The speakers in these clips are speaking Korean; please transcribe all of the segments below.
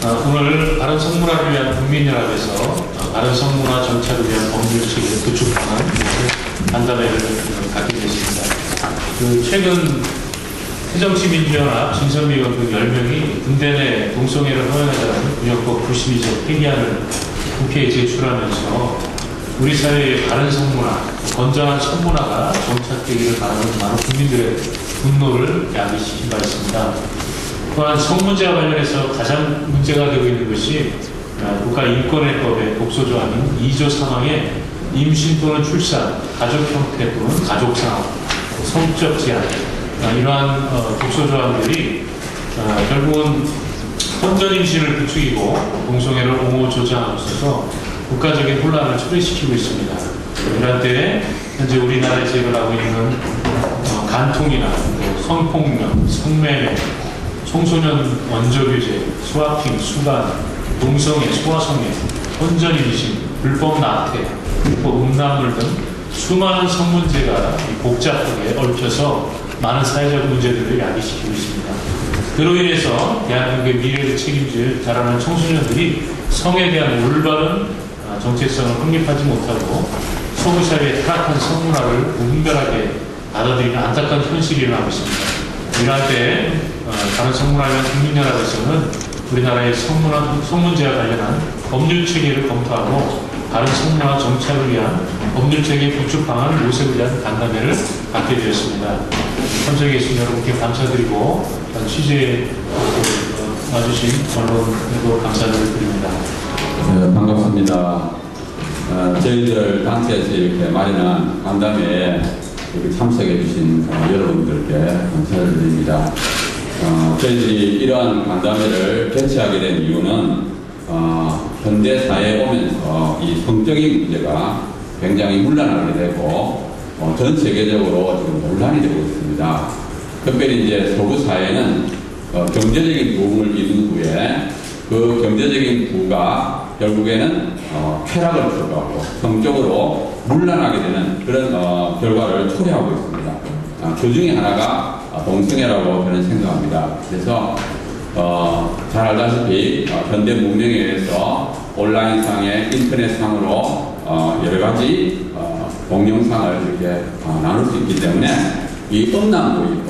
오늘 바른 성문화를 위한 국민연합에서 바른 성문화 정착을 위한 법률체계 구축 방안 간담회를 갖게 됐습니다. 최근 새정치민주연합 진선미의원 등 10명이 군대 내 동성애를 허용하자는 군역법 92조 폐기안을 국회에 제출하면서 우리 사회의 바른 성문화, 건전한 성문화가 정착되기를 바라는 많은 국민들의 분노를 야기시킨 바 있습니다. 또한 성문제와 관련해서 가장 문제가 되고 있는 것이 국가인권의법의 독소조항인 2조 3항의 임신 또는 출산, 가족 형태 또는 가족 상황, 성적 제한, 이러한 독소조항들이 결국은 혼전 임신을 부추기고 동성애를 옹호 조장하고 있어서 국가적인 혼란을 초래시키고 있습니다. 이런 때에 현재 우리나라에 제기하고 있는 간통이나 성폭력, 성매매, 청소년 원조교제, 스와핑, 수간, 동성애, 소아성애, 혼전임신, 불법 낙태, 불법 음란물 등 수많은 성문제가 복잡하게 얽혀서 많은 사회적 문제들을 야기시키고 있습니다. 그로 인해서 대한민국의 미래를 책임질 자라는 청소년들이 성에 대한 올바른 정체성을 확립하지 못하고 서구사회의 타락한 성문화를 무분별하게 받아들이는 안타까운 현실이 일어나고 있습니다. 이러한 때에 다른 성문화에 대한 국민연합에서는 우리나라의 성문제와 관련한 법률체계를 검토하고 바른 성문화 정착을 위한 법률체계 구축 방안 모색을 위한 간담회를 갖게 되었습니다. 참석해 주신 여러분께 감사드리고 취재에 와주신 언론에도 감사를 드립니다. 네, 반갑습니다. 저희들 단체에서 이렇게 마련한 간담회에 이렇게 참석해 주신 여러분들께 감사를 드립니다. 저희들이 이러한 간담회를 개최하게 된 이유는 현대 사회에 오면서 이 성적인 문제가 굉장히 문란하게 되고 전 세계적으로 지금 논란이 되고 있습니다. 특별히 이제 서구 사회는 경제적인 부흥을 이룬 후에 그 경제적인 부가 결국에는 쾌락을 추구하고 성적으로 문란하게 되는 그런 결과를 초래하고 있습니다. 그 중에 하나가 동성애라고 저는 생각합니다. 그래서 잘 알다시피 현대 문명에 의해서 온라인상의 인터넷상으로 여러 가지 동영상을 이렇게 나눌 수 있기 때문에 이 음란물이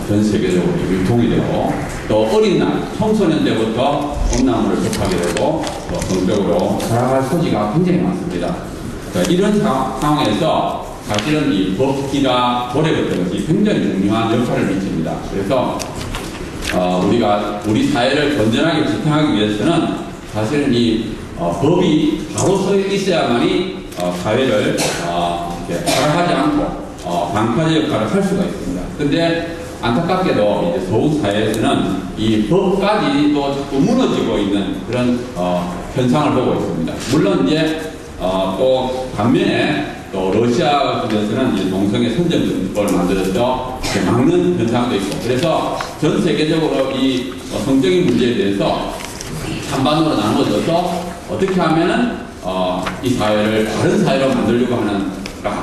전 세계적으로 유통이 되고 또 어린 나이, 청소년 때부터 음란물을 접하게 되고 또 성적으로 살아갈 소지가 굉장히 많습니다. 이런 상황에서 사실은 이 법기나 조례 같은 것이 굉장히 중요한 역할을 미칩니다. 그래서 우리가 우리 사회를 건전하게 지탱하기 위해서는 사실은 이 법이 바로 서 있어야만이 사회를 이렇게 타락하지 않고 방파제 역할을 할 수가 있습니다. 근데 안타깝게도 이제 서구 사회에서는 이 법까지도 자꾸 무너지고 있는 그런 현상을 보고 있습니다. 물론 이제 또 반면에 또 러시아 같은 데서는 이제 동성애 선정법을 만들어서 막는 현상도 있고, 그래서 전 세계적으로 이 성적인 문제에 대해서 찬반으로 나눠져서 어떻게 하면은 이 사회를 다른 사회로 만들려고 하는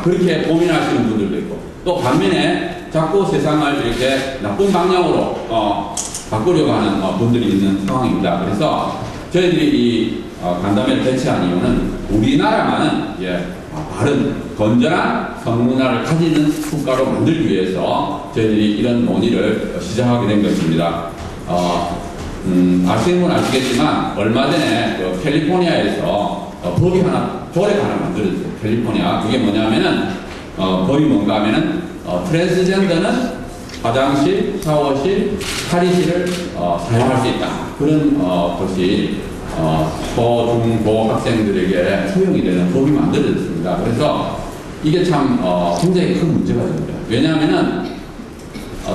그렇게 고민하시는 분들도 있고, 또 반면에 자꾸 세상을 이렇게 나쁜 방향으로 바꾸려고 하는 분들이 있는 상황입니다. 그래서 저희들이 이 간담회를 개최한 이유는 우리나라만은 바른 건전한 성문화를 가지는 국가로 만들기 위해서 저희들이 이런 논의를 시작하게 된 것입니다. 아시는 분 아시겠지만 얼마 전에 그 캘리포니아에서 법이 하나, 조례가 하나 만들어졌어요. 캘리포니아. 그게 뭐냐면은 법이 뭔가 하면은 트랜스젠더는 화장실, 샤워실, 탈의실을 사용할 수 있다. 그런 것이 초, 중, 고 학생들에게 수용이 되는 법이 만들어졌습니다. 그래서 이게 참 굉장히 큰 문제가 됩니다. 왜냐하면은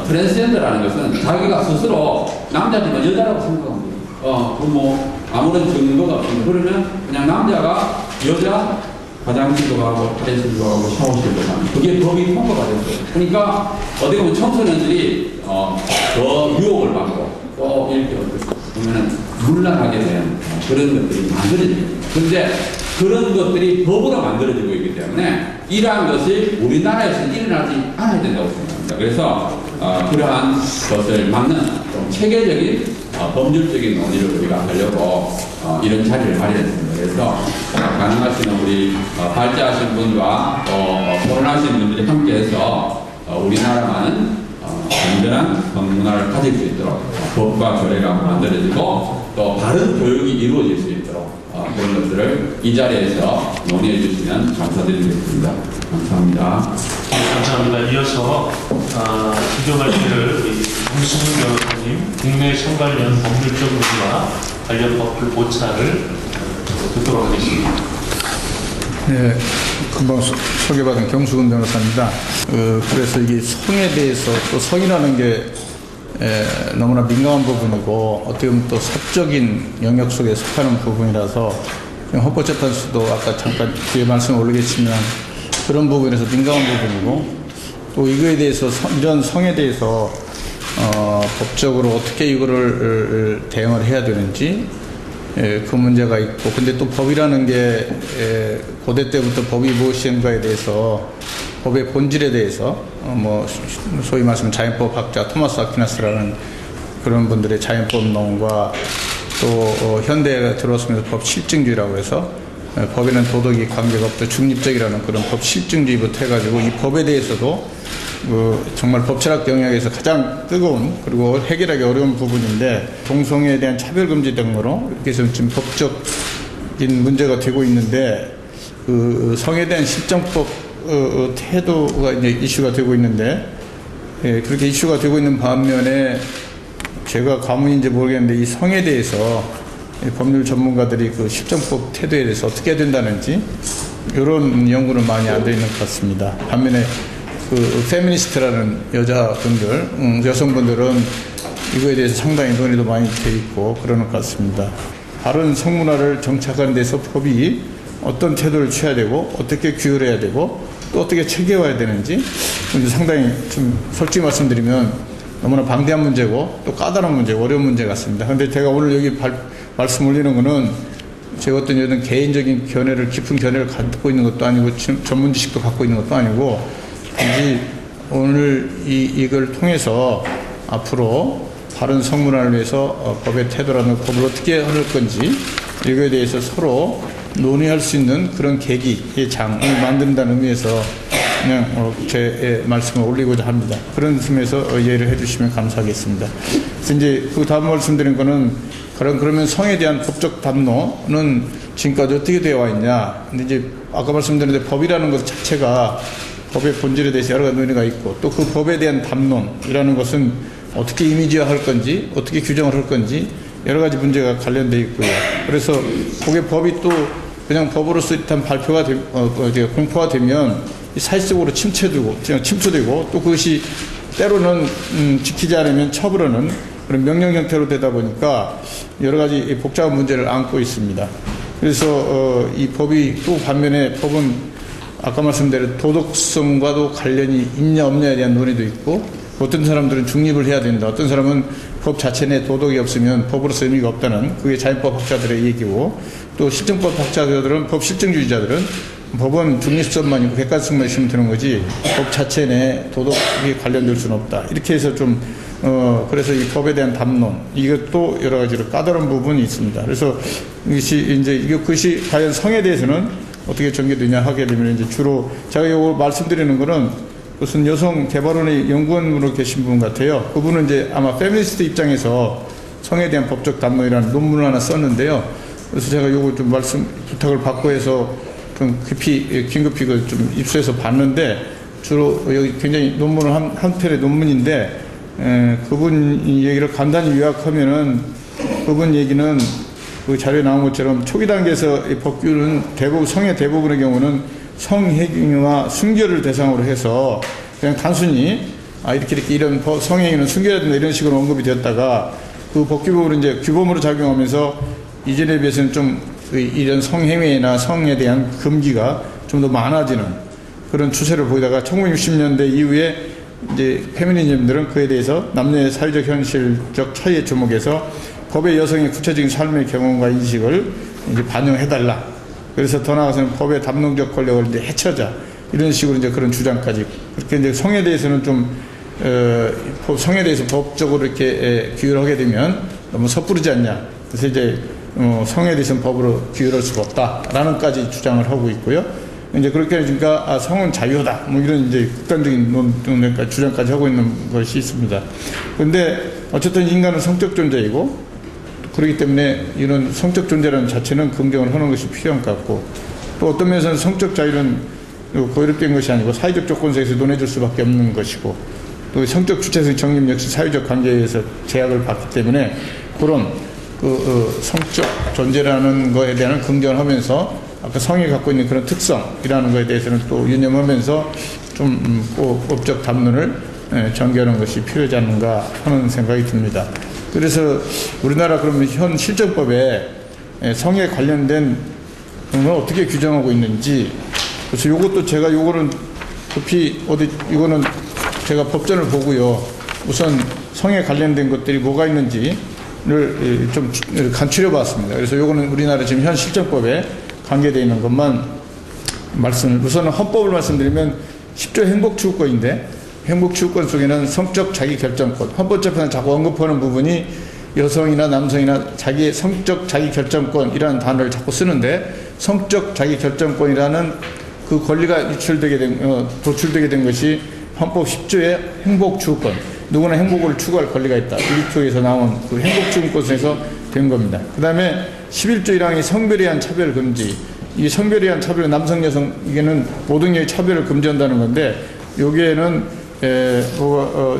트랜스젠더라는 것은 자기가 스스로 남자지만 여자라고 생각합니다. 아무런 증거가 없습니다. 그러면 그냥 남자가 여자 화장실도 가고 탈의실도 가고 샤워실도 가고 그게 법이 통과가 됐어요. 그러니까 어떻게 보면 청소년들이 더 유혹을 받고 또 이렇게 보면은 문란하게 된 그런 것들이 만들어집니다. 그런데 그런 것들이 법으로 만들어지고 있기 때문에 이러한 것이 우리나라에서 일어나지 않아야 된다고 생각합니다. 그래서 그러한 것을 막는 좀 체계적인 법률적인 논의를 우리가 하려고 이런 자리를 마련했습니다. 그래서 가능하시는 우리 발제하신 분과 또 토론하시는 분들이 함께해서 우리나라만은 안전한 성문화를 가질 수 있도록 법과 조례가 만들어지고 또 바른 교육이 이루어질 수 있도록 그런 것들을 이 자리에서 논의해 주시면 감사드리겠습니다. 감사합니다. 감사합니다. 이어서 기조 발표를 정승훈 변호사님, 국내 선관련 법률적 논의와 관련 법률 보차를 듣도록 하겠습니다. 네, 금방 소개받은 경수근 변호사입니다. 그래서 이게 성에 대해서 또 성이라는 게 너무나 민감한 부분이고 어떻게 보면 또 사적인 영역 속에 속하는 부분이라서 헌법재판소도 아까 잠깐 뒤에 말씀을 올리겠지만 그런 부분에서 민감한 부분이고 또 이거에 대해서 이런 성에 대해서 법적으로 어떻게 이거를 대응을 해야 되는지 그 문제가 있고 근데 또 법이라는 게 고대 때부터 법이 무엇인가에 대해서 법의 본질에 대해서 뭐 소위 말하면 자연법 학자 토마스 아퀴나스라는 그런 분들의 자연법론과 또 현대에 들어서면서 법 실증주의라고 해서 법에는 도덕이 관계가 없다 중립적이라는 그런 법 실증주의부터 해가지고 이 법에 대해서도 정말 법철학 영역에서 가장 뜨거운 그리고 해결하기 어려운 부분인데 동성애에 대한 차별금지 등으로 이렇게 해서 지금 법적인 문제가 되고 있는데 그 성에 대한 실정법 태도가 이제 이슈가 되고 있는데 그렇게 이슈가 되고 있는 반면에 제가 가문인지 모르겠는데 이 성에 대해서 법률 전문가들이 그 실정법 태도에 대해서 어떻게 해야 된다는지 이런 연구는 많이 안 되어 있는 것 같습니다. 반면에 그 페미니스트라는 여자분들, 여성분들은 이거에 대해서 상당히 논의도 많이 돼 있고 그러는 것 같습니다. 바른 성문화를 정착하는 데서 법이 어떤 태도를 취해야 되고 어떻게 규율해야 되고 또 어떻게 체계화해야 되는지 상당히 좀 솔직히 말씀드리면 너무나 방대한 문제고 또 까다로운 문제고 어려운 문제 같습니다. 그런데 제가 오늘 여기 말씀 올리는 거는 제가 어떤 이런 개인적인 깊은 견해를 갖고 있는 것도 아니고 전문 지식도 갖고 있는 것도 아니고 단지 오늘 이걸 통해서 앞으로 바른 성문화를 위해서 법의 태도라는 법을 어떻게 할 건지 이거에 대해서 서로 논의할 수 있는 그런 계기의 장을 만든다는 의미에서 그냥 제 말씀을 올리고자 합니다. 그런 점에서 이해를 해주시면 감사하겠습니다. 그래서 이제 그 다음 말씀드린 거는 그러면 성에 대한 법적 담론은 지금까지 어떻게 되어 와 있냐. 근데 이제 아까 말씀드렸는데 법이라는 것 자체가 법의 본질에 대해서 여러 가지 논의가 있고 또 그 법에 대한 담론이라는 것은 어떻게 이미지화할 건지 어떻게 규정을 할 건지 여러 가지 문제가 관련되어 있고요. 그래서 그게 법이 또 그냥 법으로서 일단 발표가 공포가 되면 사실적으로 침투되고 또 그것이 때로는 지키지 않으면 처벌하는 그런 명령 형태로 되다 보니까 여러 가지 복잡한 문제를 안고 있습니다. 그래서 이 법이 또 반면에 법은 아까 말씀드린 도덕성과도 관련이 있냐 없냐에 대한 논의도 있고 어떤 사람들은 중립을 해야 된다. 어떤 사람은 법 자체 내 도덕이 없으면 법으로서 의미가 없다는 그게 자연법 학자들의 얘기고 또 실증법 학자들은 법 실증주의자들은 법은 중립성만 있고 객관성만 있으면 되는 거지 법 자체 내 도덕이 관련될 수는 없다. 이렇게 해서 좀 그래서 이 법에 대한 담론 이것도 여러 가지로 까다로운 부분이 있습니다. 그래서 그것이 과연 성에 대해서는 어떻게 전개되냐 하게 되면 이제 주로 제가 이거 말씀드리는 거는 무슨 여성 개발원의 연구원으로 계신 분 같아요. 그분은 이제 아마 페미니스트 입장에서 성에 대한 법적 담론이라는 논문을 하나 썼는데요. 그래서 제가 요거 좀 부탁을 받고 해서 좀 긴급히 좀 입수해서 봤는데 주로 여기 굉장히 논문을 한 편의 논문인데 그분 얘기를 간단히 요약하면은 그분 얘기는 그 자료에 나온 것처럼 초기 단계에서 이 법규는 성의 대부분의 경우는 성행위와 순결을 대상으로 해서 그냥 단순히 이렇게 이런 성행위는 순결해야 된다 이런 식으로 언급이 되었다가 그 법규법으로 이제 규범으로 작용하면서 이전에 비해서는 좀 이런 성행위나 성에 대한 금기가 좀 더 많아지는 그런 추세를 보이다가 1960년대 이후에 이제 페미니즘들은 그에 대해서 남녀의 사회적 현실적 차이에 주목해서 법의 여성의 구체적인 삶의 경험과 인식을 이제 반영해달라. 그래서 더 나아가서는 법의 담론적 권력을 이제 해쳐자 이런 식으로 이제 그런 주장까지 그렇게 이제 성에 대해서는 좀 성에 대해서 법적으로 이렇게 규율하게 되면 너무 섣부르지 않냐. 그래서 이제 성에 대해서는 법으로 규율할 수가 없다라는까지 주장을 하고 있고요. 이제 그렇게 하니까 성은 자유다. 뭐 이런 이제 극단적인 논까지 주장까지 하고 있는 것이 있습니다. 그런데 어쨌든 인간은 성적 존재이고 그렇기 때문에 이런 성적 존재라는 자체는 긍정을 하는 것이 필요한 것 같고 또 어떤 면에서는 성적 자유는 고의롭된 것이 아니고 사회적 조건 속에서 논해줄 수밖에 없는 것이고 또 성적 주체성 정립 역시 사회적 관계에 의해서 제약을 받기 때문에 그런 성적 존재라는 것에 대한 긍정을 하면서 아까 성이 갖고 있는 그런 특성이라는 것에 대해서는 또 유념하면서 좀 법적 담론을 전개하는 것이 필요하지 않는가 하는 생각이 듭니다. 그래서 우리나라 그러면 현 실정법에 성에 관련된 걸 어떻게 규정하고 있는지 그래서 요것도 제가 요거는 급히 이거는 제가 법전을 보고요. 우선 성에 관련된 것들이 뭐가 있는지를 좀 간추려 봤습니다. 그래서 요거는 우리나라 지금 현 실정법에 관계되어 있는 것만 우선은 헌법을 말씀드리면 10조 행복추구권인데 행복추구권 속에는 성적 자기결정권 헌법재판은 자꾸 언급하는 부분이 여성이나 남성이나 자기의 성적 자기결정권이라는 단어를 자꾸 쓰는데 성적 자기결정권이라는 그 권리가 도출되게 된 것이 헌법 10조의 행복추구권 누구나 행복을 추구할 권리가 있다. 1조에서 나온 그 행복추구권에서 된 겁니다. 그 다음에 11조 1항이 성별에 의한 차별 금지. 이 성별에 의한 차별, 남성, 여성, 이게는 모든 의 차별을 금지한다는 건데, 여기에는,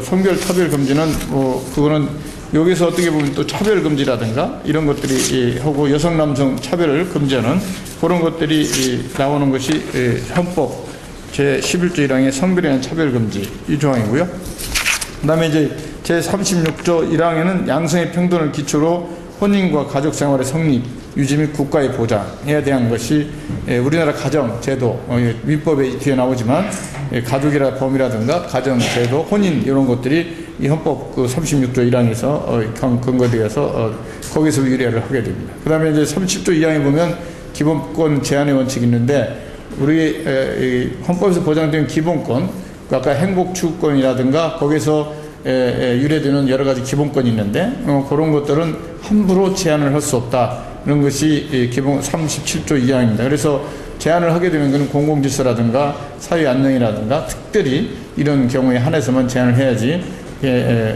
성별 차별 금지는, 그거는 여기서 어떻게 보면 또 차별 금지라든가 이런 것들이 하고 여성, 남성 차별을 금지하는 그런 것들이 나오는 것이 헌법 제11조 1항의 성별에 의한 차별 금지 이 조항이고요. 그 다음에 이제 제36조 1항에는 양성의 평등을 기초로 혼인과 가족 생활의 성립, 유지 및 국가의 보장에 대한 것이 우리나라 가정 제도, 민법에 뒤에 나오지만 가족이라 범위라든가 가정 제도, 혼인 이런 것들이 이 헌법 그 36조 1항에서 근거되어서 거기서 유래를 하게 됩니다. 그 다음에 이제 30조 2항에 보면 기본권 제한의 원칙이 있는데 우리 헌법에서 보장된 기본권, 아까 행복추구권이라든가 거기서 유래되는 여러 가지 기본권이 있는데 그런 것들은 함부로 제한을 할 수 없다. 이런 것이 기본 37조 2항입니다. 그래서 제한을 하게 되는 것은 공공질서라든가 사회 안녕이라든가 특별히 이런 경우에 한해서만 제한을 해야지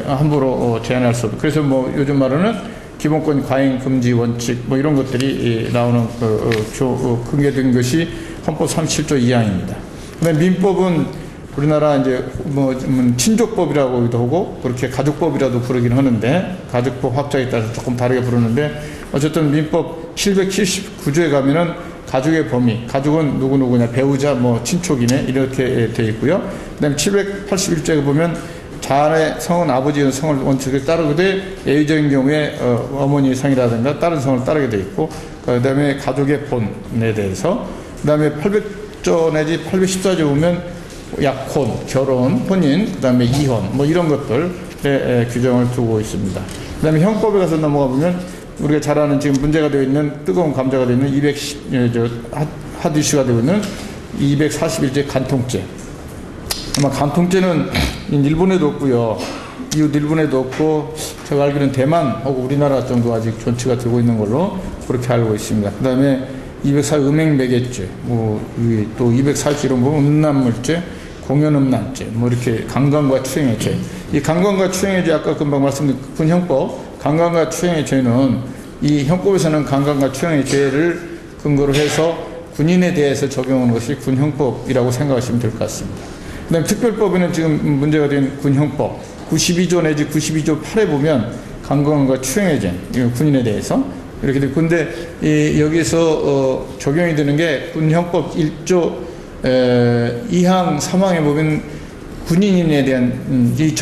함부로 제한할 수 없다. 그래서 뭐 요즘 말로는 기본권 과잉 금지 원칙 뭐 이런 것들이 나오는 근거된 것이 헌법 37조 2항입니다. 그다음에 민법은 우리나라 이제 친족법이라고 하기도 하고 그렇게 가족법이라도 부르긴 하는데 가족법 확장에 따라서 조금 다르게 부르는데 어쨌든 민법 779조에 가면은 가족의 범위, 가족은 누구냐 배우자 친족이네 이렇게 돼 있고요. 그다음에 781조에 보면 자아의 성은 아버지의 성을 원칙을 따르되 예외적인 경우에 어머니 성이라든가 다른 성을 따르게 돼 있고 그다음에 가족의 본에 대해서 그다음에 800조 내지 814조 보면 약혼, 결혼, 혼인, 그 다음에 이혼, 이런 것들에 규정을 두고 있습니다. 그 다음에 형법에 가서 넘어가 보면 우리가 잘 아는 지금 문제가 되어 있는 뜨거운 감자가 되어 있는 핫 이슈가 되고 있는 241조 간통죄. 아마 간통죄는 일본에도 없고요. 이웃 일본에도 없고 제가 알기로는 대만하고 우리나라 정도 아직 존치가 되고 있는 걸로 그렇게 알고 있습니다. 그 다음에 204 음행매개죄, 또 240 이런 음란물죄, 공연음란죄, 이렇게 강간과 추행의 죄. 이 강간과 추행의 죄, 아까 금방 말씀드린 군형법, 강간과 추행의 죄는 이 형법에서는 강간과 추행의 죄를 근거로 해서 군인에 대해서 적용하는 것이 군형법이라고 생각하시면 될 것 같습니다. 그 다음에 특별법에는 지금 문제가 된 군형법, 92조 내지 92조 8에 보면 강간과 추행의 죄, 군인에 대해서 이렇게 되고, 근데 여기서 적용이 되는 게 군형법 1조 2항 3항에 보면 군인에 대한 이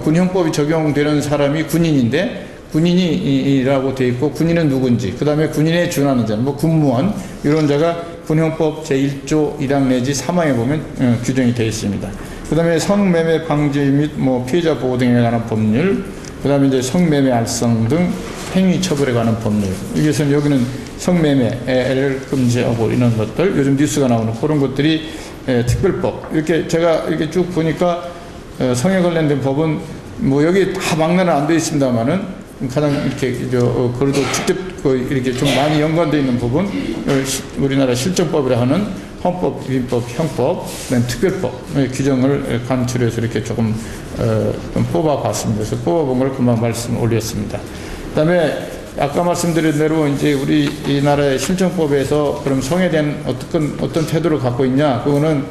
군형법이 적용되는 사람이 군인인데 군인이라고 돼 있고 군인은 누군지, 그 다음에 군인에 준하는 자, 군무원 이런 자가 군형법 제1조 1항 내지 3항에 보면 규정이 되어 있습니다. 그 다음에 성매매 방지 및 피해자 보호 등에 관한 법률, 그 다음에 이제 성매매 알선 등 행위 처벌에 관한 법률. 여기는 성매매를 금지하고 이런 것들, 요즘 뉴스가 나오는 그런 것들이 특별법. 이렇게 제가 이렇게 쭉 보니까 성에 관련된 법은 뭐 여기 다 막내는 안 되어 있습니다만은 가장 이렇게 그래도 직접 이렇게 좀 많이 연관되어 있는 부분, 우리나라 실정법이라 하는 헌법, 위헌법, 형법, 그다음 특별법 규정을 간추려서 이렇게 조금 뽑아봤습니다. 그래서 뽑아본 걸 금방 말씀 올렸습니다. 그다음에 아까 말씀드린 대로 이제 우리 이 나라의 실정법에서 그럼 성에 대한 어떤 태도를 갖고 있냐, 그거는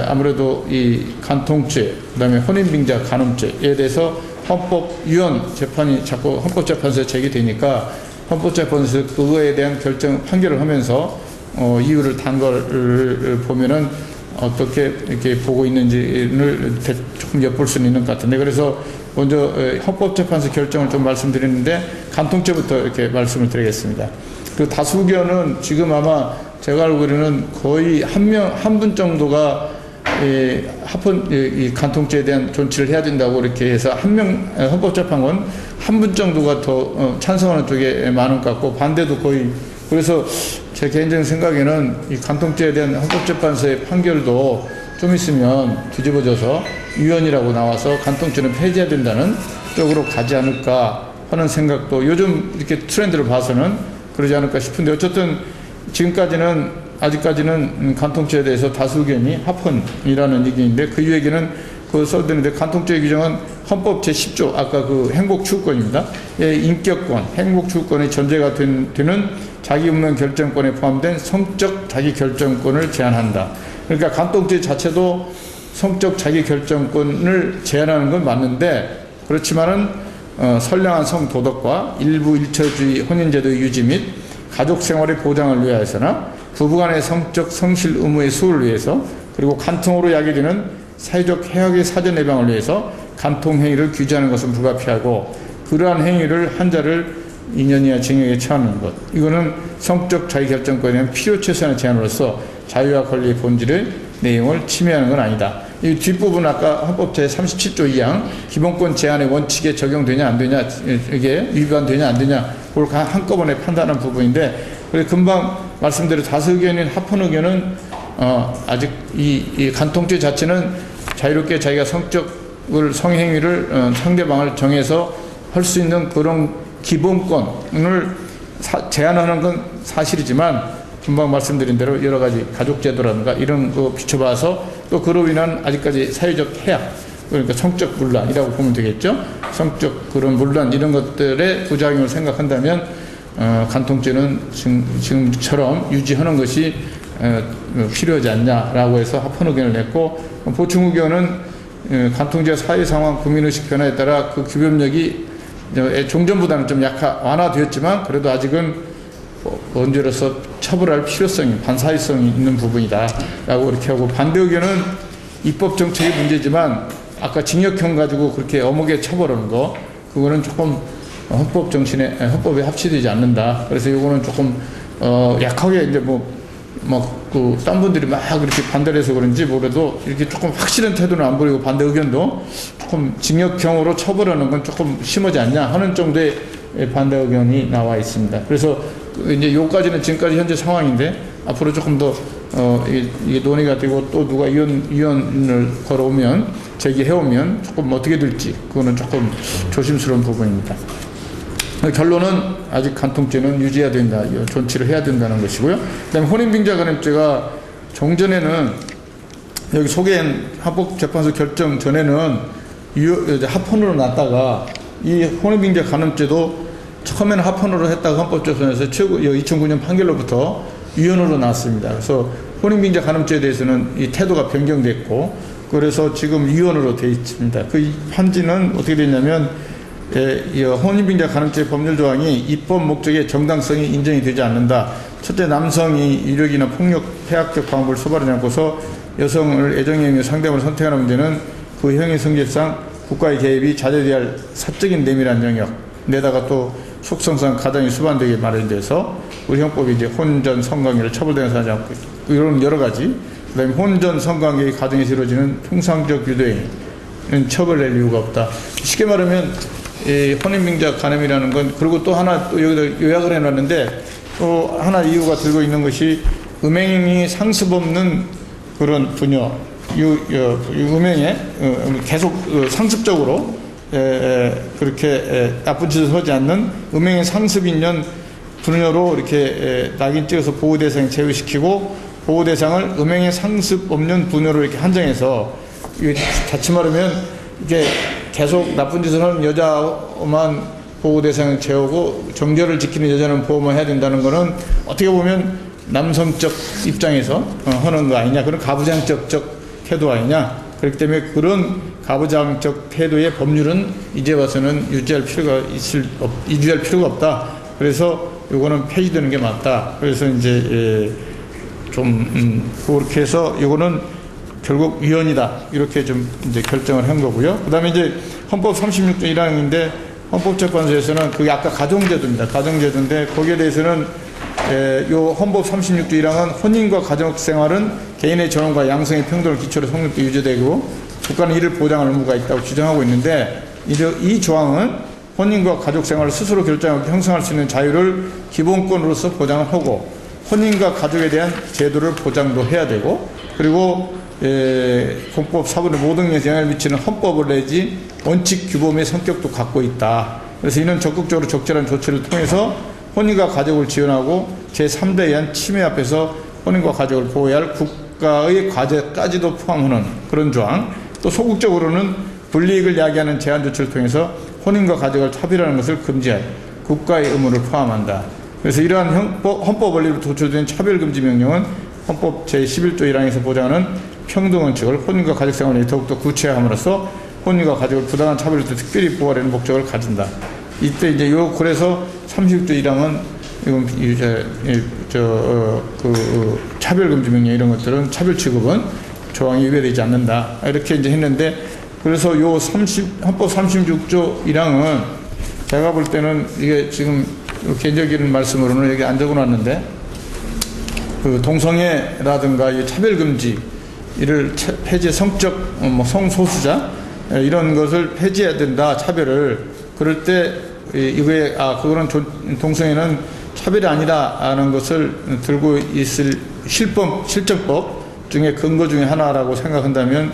아무래도 이 간통죄, 그다음에 혼인빙자 간음죄에 대해서 헌법위원 재판이 자꾸 헌법재판소에 제기되니까 헌법재판소에서 그거에 대한 판결을 하면서 이유를 단 거를 보면은 어떻게 이렇게 보고 있는지를 조금 엿볼 수는 있는 것 같은데, 그래서 먼저 헌법재판소 결정을 좀 말씀드리는데 간통죄부터 이렇게 말씀을 드리겠습니다. 그 다수 의견은 지금 아마 제가 알고는 거의 한 분 정도가 이 간통죄에 대한 존치를 해야 된다고 이렇게 해서 헌법재판관 한 분 정도가 더 찬성하는 쪽에 많은 것 같고, 반대도 거의. 그래서 제 개인적인 생각에는 이 간통죄에 대한 헌법재판소의 판결도 좀 있으면 뒤집어져서 위헌이라고 나와서 간통죄는 폐지해야 된다는 쪽으로 가지 않을까 하는 생각도 요즘 이렇게 트렌드를 봐서는 그러지 않을까 싶은데, 어쨌든 지금까지는 아직까지는 간통죄에 대해서 다수 의견이 합헌이라는 얘기인데, 그 얘기는 그 써드는데, 간통죄 규정은 헌법 제10조 아까 그 행복추구권입니다. 인격권, 행복추구권의 전제가 되는 자기운명 결정권에 포함된 성적 자기결정권을 제한한다. 그러니까 간통죄 자체도 성적 자기결정권을 제한하는 건 맞는데, 그렇지만은 선량한 성도덕과 일부 일처주의 혼인제도의 유지 및 가족생활의 보장을 위하여서나 부부간의 성적 성실 의무의 수호를 위해서, 그리고 간통으로 야기되는 사회적 해악의 사전 예방을 위해서 간통 행위를 규제하는 것은 불가피하고, 그러한 행위를 한 자를 2년 이하 징역에 처하는 것, 이거는 성적 자기결정권에 대한 필요 최소한의 제한으로서 자유와 권리의 본질의 내용을 침해하는 건 아니다. 이 뒷부분 아까 헌법 제37조 2항 기본권 제한의 원칙에 적용되냐 안 되냐, 이게 위반되냐 안 되냐, 그걸 한꺼번에 판단하는 부분인데, 그래서 금방 말씀드린 다수 의견인 합헌 의견은 아직 이 간통죄 자체는 자유롭게 자기가 성행위를 상대방을 정해서 할 수 있는 그런 기본권을 제한하는 건 사실이지만, 금방 말씀드린 대로 여러 가지 가족제도라든가 이런 거 비춰봐서 또 그로 인한 아직까지 사회적 해악, 그러니까 성적 문란이라고 보면 되겠죠. 성적 그런 문란 이런 것들의 부작용을 생각한다면 간통죄는 지금처럼 유지하는 것이 필요하지 않냐라고 해서 합헌 의견을 냈고, 보충 의견은 간통죄 사회 상황 국민의식 변화에 따라 그 규범력이 종전보다는 좀 완화되었지만 그래도 아직은 언제로서 처벌할 필요성이, 반사회성이 있는 부분이다 라고 이렇게 하고, 반대 의견은 입법 정책의 문제지만 아까 징역형 가지고 그렇게 엄하게 처벌하는 거, 그거는 조금 헌법에 합치되지 않는다. 그래서 이거는 조금 약하게 이제 딴 분들이 막 그렇게 반대를 해서 그런지 모르도 이렇게 조금 확실한 태도는 안 보이고, 반대 의견도 조금 징역형으로 처벌하는 건 조금 심하지 않냐 하는 정도의 반대 의견이 나와 있습니다. 그래서 이제 요까지는 지금까지 현재 상황인데, 앞으로 조금 더 이게 논의가 되고 또 누가 위헌을 걸어오면, 제기해오면 조금 어떻게 될지, 그거는 조금 조심스러운 부분입니다. 결론은 아직 간통죄는 유지해야 된다, 존치를 해야 된다는 것이고요. 그다음에 혼인빙자 간음죄가 종전에는 여기 소개한 헌법재판소 결정 전에는 합헌으로 놨다가, 이 혼인빙자 간음죄도 처음에는 합헌으로 했다가 헌법재판소에서 2009년 판결로부터 위헌으로 나왔습니다. 그래서 혼인빙자 간음죄에 대해서는 이 태도가 변경됐고, 그래서 지금 위헌으로 되어 있습니다. 그 판지는 어떻게 됐냐면, 혼인빙자 간음죄 법률 조항이 입법 목적의 정당성이 인정이 되지 않는다. 첫째, 남성이 유력이나 폭력, 폐악적 방법을 소발하지 않고서 여성을 애정행위 상대방을 선택하는 문제는 그 행위 성질상 국가의 개입이 자제되어야 할 사적인 내밀한 영역, 내다가 또 속성상 가정이 수반되게 마련돼서 우리 형법이 이제 혼전 성관계를 처벌되는 사하지 않고 이런 여러 가지, 그다음에 혼전 성관계의 가정에서 이루어지는 통상적 유도행위는 처벌될 이유가 없다. 쉽게 말하면 이 혼인빙자 간음이라는 건, 그리고 또 하나 또 여기다 요약을 해놨는데, 하나 이유가 들고 있는 것이 음행이 상습 없는 그런 부녀, 음행에 계속 상습적으로 그렇게 나쁜 짓을 하지 않는 음행의 상습 있는 부녀로 이렇게 낙인 찍어서 보호 대상에 제외시키고 보호 대상을 음행의 상습 없는 부녀로 이렇게 한정해서 자칫 말하면 이게 계속 나쁜 짓을 하는 여자만 보호 대상을 채우고 정절을 지키는 여자는 보호만 해야 된다는 것은 어떻게 보면 남성적 입장에서 하는 거 아니냐, 그런 가부장적 태도 아니냐. 그렇기 때문에 그런 가부장적 태도의 법률은 이제 와서는 유지할 필요가 없다. 그래서 요거는 폐지되는 게 맞다. 그래서 이제 그렇게 해서 요거는 결국 위헌이다. 이렇게 좀 이제 결정을 한 거고요. 그 다음에 이제 헌법 36조 1항인데 헌법재판소에서는 그게 아까 가정제도입니다. 가정제도인데 거기에 대해서는 요 헌법 36조 1항은 혼인과 가정생활은 개인의 전원과 양성의 평등을 기초로 성립돼 유지되고 국가는 이를 보장할 의무가 있다고 규정하고 있는데 이 조항은 혼인과 가족생활을 스스로 결정하고 형성할 수 있는 자유를 기본권으로서 보장을 하고 혼인과 가족에 대한 제도를 보장도 해야 되고 그리고 공법 사본의 모든 영향을 미치는 헌법을 내지 원칙 규범의 성격도 갖고 있다. 그래서 이는 적극적으로 적절한 조치를 통해서 혼인과 가족을 지원하고 제3대에 의한 침해 앞에서 혼인과 가족을 보호해야 할 국가의 과제까지도 포함하는 그런 조항. 또 소극적으로는 불이익을 야기하는 제한 조치를 통해서 혼인과 가족을 차별하는 것을 금지할 국가의 의무를 포함한다. 그래서 이러한 헌법 원리로 도출된 차별금지 명령은 헌법 제11조 1항에서 보장하는 평등 원칙을 혼인과 가족 생활에 더욱더 구체화함으로써 혼인과 가족을 부당한 차별로부터 특별히 보호하려는 목적을 가진다. 이때 이제 그래서 36조 1항은 차별금지 명령 이런 것들은 차별 취급은 조항이 위배되지 않는다. 이렇게 이제 했는데 그래서 헌법 36조 1항은 제가 볼 때는 이게 지금 개인적인 말씀으로는 여기 안 적어놨는데 그 동성애라든가 이 차별금지 이를 폐지 성적 성소수자 이런 것을 폐지해야 된다. 차별을 그럴 때 이거에 그거는 동성애는 차별이 아니라는 것을 들고 있을 실정법 중에 근거 중에 하나라고 생각한다면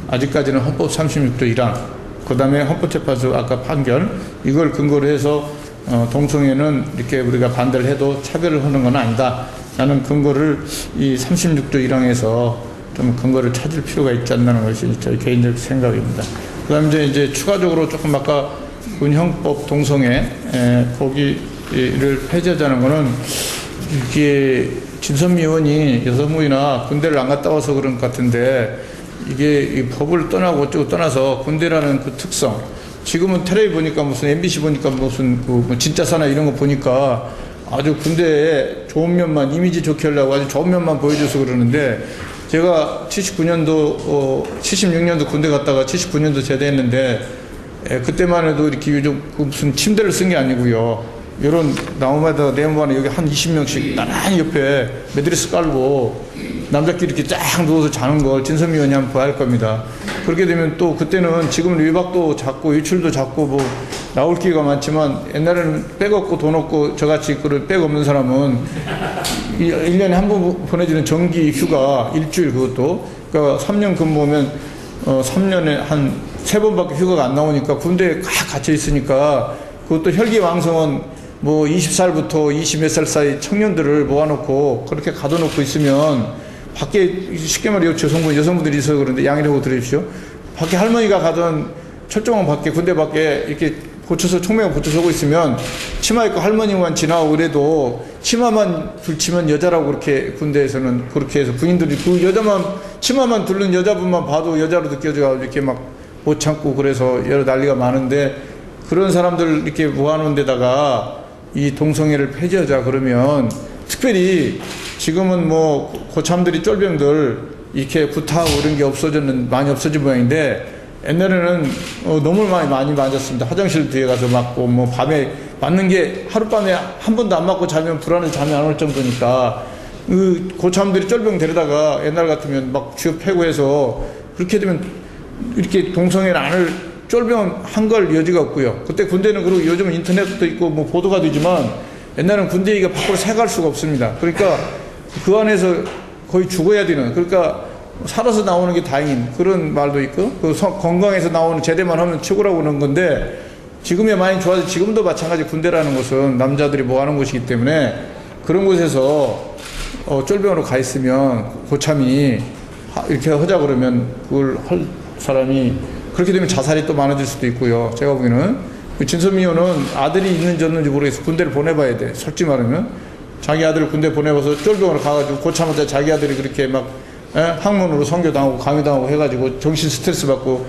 아직까지는 헌법 36조 1항 그 다음에 헌법재판소 아까 판결 이걸 근거로 해서 동성애는 이렇게 우리가 반대를 해도 차별을 하는 건 아니다. 라는 근거를 이 36조 1항에서 좀 근거를 찾을 필요가 있지 않나는 것이 저희 개인적 생각입니다. 그 다음에 이제 추가적으로 조금 아까 군형법 동성애 거기를 폐지하자는 거는 이게 진선미 의원이 여성부이나 군대를 안 갔다 와서 그런 것 같은데 이게 이 법을 떠나고 어쩌고 떠나서 군대라는 그 특성 지금은 텔레비 보니까 무슨 MBC 보니까 무슨 뭐 진짜 사나 이런 거 보니까 아주 군대에 좋은 면만 이미지 좋게 하려고 아주 좋은 면만 보여줘서 그러는데 제가 79년도 76년도 군대 갔다가 79년도 제대했는데 그때만 해도 이렇게 요즘 무슨 침대를 쓴 게 아니고요. 이런 나무마다 네모반에 여기 한 20명씩 나란히 옆에 매트리스 깔고 남자끼리 이렇게 쫙 누워서 자는 걸 진선미 의원이 한번 봐야 할 겁니다. 그렇게 되면 또 그때는 지금은 외박도 작고 유출도 작고 뭐 나올 기회가 많지만 옛날에는 백 없고 돈 없고 저같이 그런 백 없는 사람은 1년에 한 번 보내주는 정기 휴가 일주일 그것도 그러니까 3년 근무하면 3년에 한 3번밖에 휴가가 안 나오니까 군대에 갇혀 있으니까 그것도 혈기왕성한 뭐 20살부터 20 몇 살 사이 청년들을 모아놓고 그렇게 가둬놓고 있으면 밖에 쉽게 말해 여성분들이 있어서 그런데 양해라고 들으십시오. 밖에 할머니가 가던 철종원 밖에 군대 밖에 이렇게 총명을 붙여서 오고 있으면 치마 입고 할머니만 지나오고 그래도 치마만 둘치면 여자라고 그렇게 군대에서는 그렇게 해서 군인들이 그 여자만 치마만 둘른 여자분만 봐도 여자로 느껴져 이렇게 막 못 참고 그래서 여러 난리가 많은데 그런 사람들 이렇게 모아놓은 데다가 이 동성애를 폐지하자 그러면 특별히 지금은 뭐 고참들이 쫄병들 이렇게 구타하고 이런 게 많이 없어진 모양인데 옛날에는 너무 많이 맞았습니다. 화장실 뒤에 가서 맞고 뭐 밤에 맞는 게 하룻밤에 한 번도 안 맞고 자면 불안해서 잠이 안 올 정도니까 그 고참들이 쫄병 데려다가 옛날 같으면 막 쥐어 패고 해서 그렇게 되면 이렇게 동성애를 안 할 쫄병 한 걸 여지가 없고요. 그때 군대는 그리고 요즘은 인터넷도 있고 뭐 보도가 되지만 옛날에는 군대 얘기가 밖으로 새갈 수가 없습니다. 그러니까 그 안에서 거의 죽어야 되는, 그러니까 살아서 나오는 게 다행인 그런 말도 있고, 건강해서 나오는 제대만 하면 최고라고 그러는 건데, 지금이 많이 좋아서 지금도 마찬가지 군대라는 것은 남자들이 뭐 하는 곳이기 때문에 그런 곳에서 쫄병으로 가 있으면 고참이 이렇게 하자 그러면 그걸 할 사람이, 그렇게 되면 자살이 또 많아질 수도 있고요. 제가 보기에는 진선미 의원은 아들이 있는지 없는지 모르겠어. 군대를 보내봐야 돼. 솔직히 말하면 자기 아들을 군대 보내봐서 쫄병으로 가가지고 고참한테 자기 아들이 그렇게 막 학문으로 선교당하고 강요당하고 해가지고 정신 스트레스 받고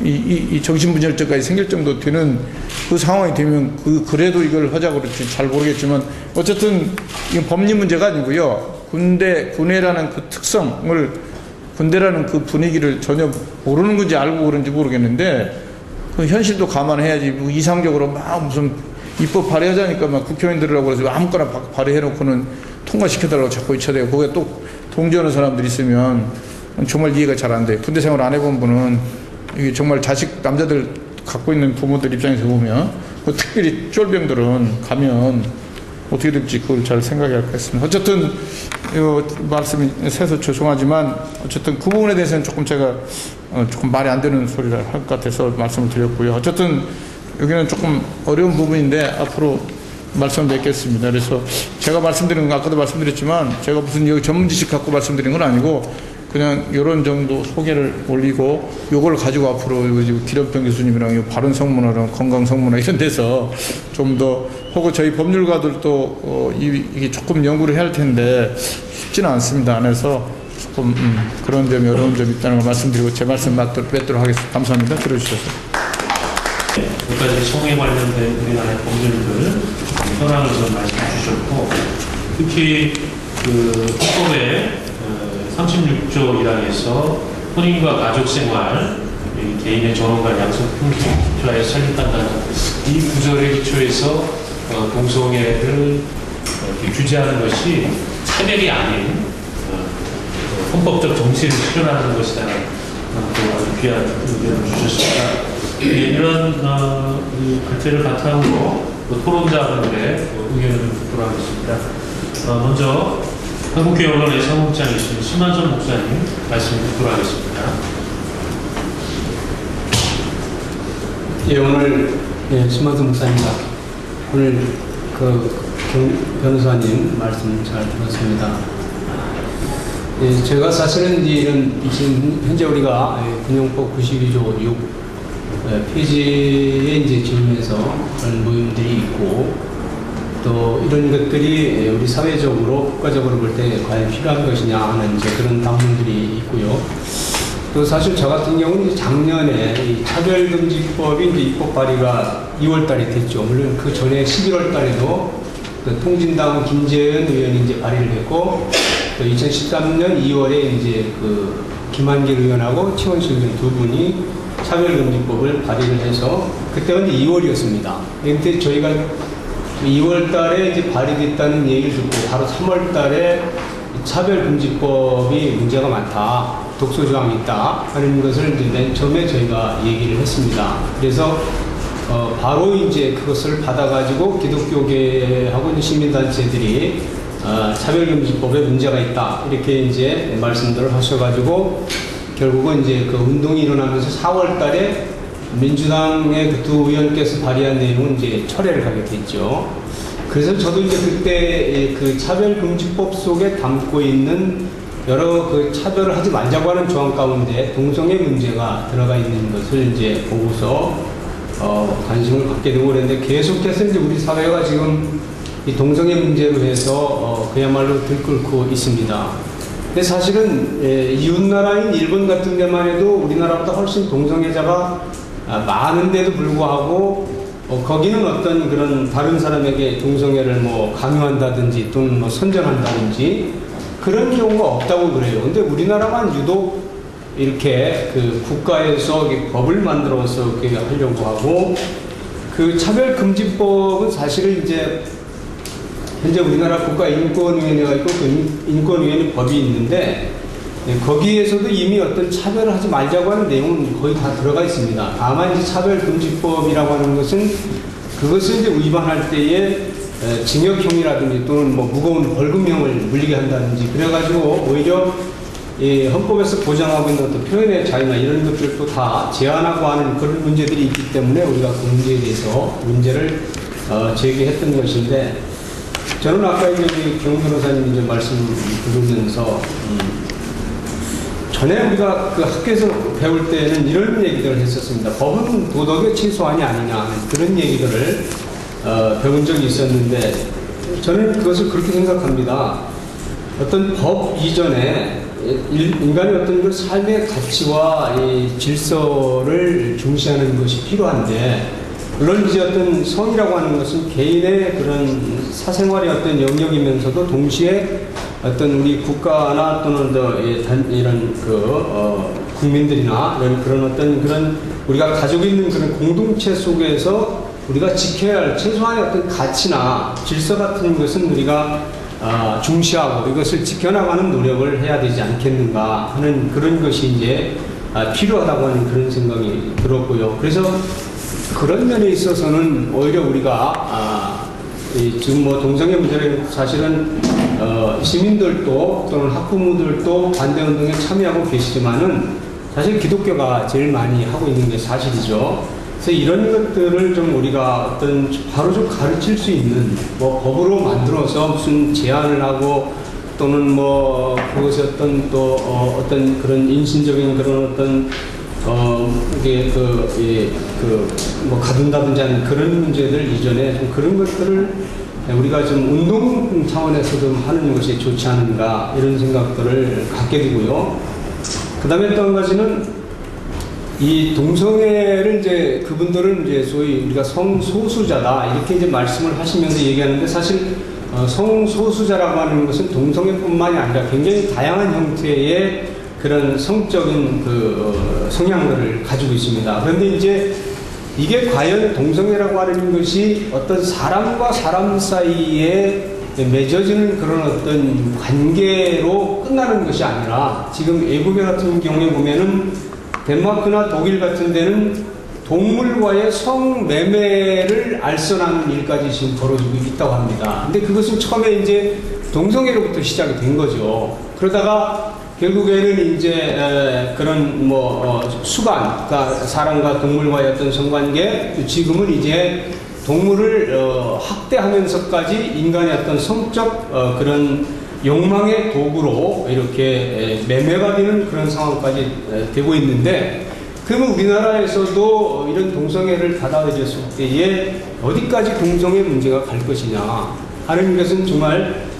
이 정신분열증까지 생길 정도 되는 그 상황이 되면 그래도 이걸 하자고 그럴지 잘 모르겠지만, 어쨌든 이건 법리 문제가 아니고요. 군대라는 그 특성을, 군대라는 그 분위기를 전혀 모르는 건지 알고 그런지 모르겠는데, 그 현실도 감안해야지. 뭐 이상적으로 막 무슨 입법 발의하자니까 막 국회의원들이라고 그래서 아무거나 발의해놓고는 통과시켜달라고 자꾸 외쳐대고, 거기에 또 동조하는 사람들이 있으면 정말 이해가 잘 안 돼요. 군대 생활 안 해본 분은 이게 정말 자식, 남자들 갖고 있는 부모들 입장에서 보면, 특별히 쫄병들은 가면 어떻게 될지 그걸 잘 생각해야 할 것 같습니다. 어쨌든 말씀이 세서 죄송하지만, 어쨌든 그 부분에 대해서는 조금 제가 조금 말이 안 되는 소리를 할 것 같아서 말씀을 드렸고요. 어쨌든 여기는 조금 어려운 부분인데 앞으로 말씀을 뵙겠습니다. 그래서 제가 말씀드린 건 아까도 말씀드렸지만, 제가 무슨 여기 전문 지식 갖고 말씀드린 건 아니고 그냥 이런 정도 소개를 올리고, 요걸 가지고 앞으로 기련평 교수님이랑 바른 성문화랑 건강 성문화 이런 데서 좀 더, 혹은 저희 법률가들도 이게 조금 연구를 해야 할 텐데 쉽지는 않습니다. 안에서 조금 그런 점이, 어려운 점이 있다는 걸 말씀드리고 제 말씀 맺도록 하겠습니다. 감사합니다. 들어주셔서. 여기까지 성에 관련된 우리나라의 법률들 현황을 좀 말씀해 주셨고, 특히 그 헌법의 36조 1항에서 혼인과 가족생활, 개인의 전원과 양성평등에 설립한다는 이 구절의 기초에서 동성애를 규제하는 것이 차별이 아닌 헌법적 정신을 실현하는 것이라는 아주 귀한 의견을 주셨습니다. 이런 글들을 바탕으로 토론자분들의 의견을 듣도록 하겠습니다. 먼저 한국교회 언론의 사무국장이신 심한선 목사님 말씀 듣도록 하겠습니다. 예, 오늘 심한선 목사입니다. 오늘 변호사님 말씀 잘 들었습니다. 예, 제가 사실은 지금 현재 우리가 군용법 92조 6 폐지에 이제 지으면서 그런 모임들이 있고, 또 이런 것들이 우리 사회적으로 국가적으로 볼 때 과연 필요한 것이냐 하는 이제 그런 방문들이 있고요. 또 사실 저 같은 경우는 작년에 이 차별금지법이 이제 입법 발의가 2월달에 됐죠. 물론 그 전에 11월달에도 그 통진당 김재현 의원이 이제 발의를 했고, 또 2013년 2월에 이제 그 김한길 의원하고 최원식 의원 두 분이 차별금지법을 발의를 해서, 그때가 이제 2월이었습니다. 그런데 저희가 2월 달에 이제 발의됐다는 얘기를 듣고 바로 3월 달에 차별금지법이 문제가 많다, 독소조항이 있다 하는 것을 이제 맨 처음에 저희가 얘기를 했습니다. 그래서 바로 이제 그것을 받아가지고 기독교계하고 시민단체들이 차별금지법에 문제가 있다 이렇게 이제 말씀들을 하셔가지고, 결국은 이제 그 운동이 일어나면서 4월 달에 민주당의 그 두 의원께서 발의한 내용은 이제 철회를 하게 됐죠. 그래서 저도 이제 그때 그 차별금지법 속에 담고 있는 여러 그 차별을 하지 말자고 하는 조항 가운데 동성애 문제가 들어가 있는 것을 이제 보고서 관심을 갖게 되고 그랬는데, 계속해서 이제 우리 사회가 지금 이 동성애 문제로 해서 그야말로 들끓고 있습니다. 근데 사실은 이웃나라인 일본 같은 데만 해도 우리나라보다 훨씬 동성애자가 많은데도 불구하고 거기는 어떤 그런 다른 사람에게 동성애를 뭐 강요한다든지 또는 뭐 선전한다든지 그런 경우가 없다고 그래요. 근데 우리나라만 유독 이렇게 그 국가에서 법을 만들어서 이렇게 하려고 하고, 그 차별금지법은 사실은 이제 현재 우리나라 국가인권위원회가 있고 그 인권위원회 법이 있는데, 거기에서도 이미 어떤 차별을 하지 말자고 하는 내용은 거의 다 들어가 있습니다. 다만 이제 차별금지법이라고 하는 것은 그것을 이제 위반할 때에 징역형이라든지 또는 뭐 무거운 벌금형을 물리게 한다든지 그래가지고 오히려 이 헌법에서 보장하고 있는 어떤 표현의 자유나 이런 것들도 다 제한하고 하는 그런 문제들이 있기 때문에 우리가 그 문제에 대해서 문제를 제기했던 것인데 저는 아까 이제 우리 경 변호사님 이제 말씀 들으면서 전에 우리가 그 학교에서 배울 때는 이런 얘기들을 했었습니다. 법은 도덕의 최소한이 아니냐 하는 그런 얘기들을 배운 적이 있었는데 저는 그것을 그렇게 생각합니다. 어떤 법 이전에 인간의 어떤 그 삶의 가치와 이 질서를 중시하는 것이 필요한데 물론 이제 어떤 성이라고 하는 것은 개인의 그런 사생활의 어떤 영역이면서도 동시에 어떤 우리 국가나 또는 이런 국민들이나 이런 그런 어떤 그런 우리가 가지고 있는 그런 공동체 속에서 우리가 지켜야 할 최소한의 어떤 가치나 질서 같은 것은 우리가 중시하고 이것을 지켜나가는 노력을 해야 되지 않겠는가 하는 그런 것이 이제 필요하다고 하는 그런 생각이 들었고요. 그래서 그런 면에 있어서는 오히려 우리가 지금 뭐 동성애 문제는 사실은 시민들도 또는 학부모들도 반대운동에 참여하고 계시지만은 사실 기독교가 제일 많이 하고 있는 게 사실이죠. 그래서 이런 것들을 좀 우리가 어떤 바로 좀 가르칠 수 있는 뭐 법으로 만들어서 무슨 제한을 하고 또는 뭐 그것이 어떤 또 어떤 그런 인신적인 그런 어떤 이게 뭐 가둔다든지 하는 그런 문제들 이전에 좀 그런 것들을 우리가 좀 운동 차원에서 좀 하는 것이 좋지 않은가 이런 생각들을 갖게 되고요. 그 다음에 또 한 가지는 이 동성애를 이제 그분들은 이제 소위 우리가 성소수자다 이렇게 이제 말씀을 하시면서 얘기하는데 사실 성소수자라고 하는 것은 동성애뿐만이 아니라 굉장히 다양한 형태의 그런 성적인 그 성향들을 가지고 있습니다. 그런데 이제 이게 과연 동성애라고 하는 것이 어떤 사람과 사람 사이에 맺어지는 그런 어떤 관계로 끝나는 것이 아니라 지금 외국에 같은 경우에 보면은 덴마크나 독일 같은 데는 동물과의 성매매를 알선하는 일까지 지금 벌어지고 있다고 합니다. 근데 그것은 처음에 이제 동성애로부터 시작이 된 거죠. 그러다가 결국에는 이제 그런 수간, 그러니까 사람과 동물과의 어떤 성관계, 지금은 이제 동물을 학대하면서까지 인간의 어떤 성적 그런 욕망의 도구로 이렇게 매매가 되는 그런 상황까지 되고 있는데 그러면 우리나라에서도 이런 동성애를 받아들였을 때에 어디까지 동성애 문제가 갈 것이냐 하는 것은 정말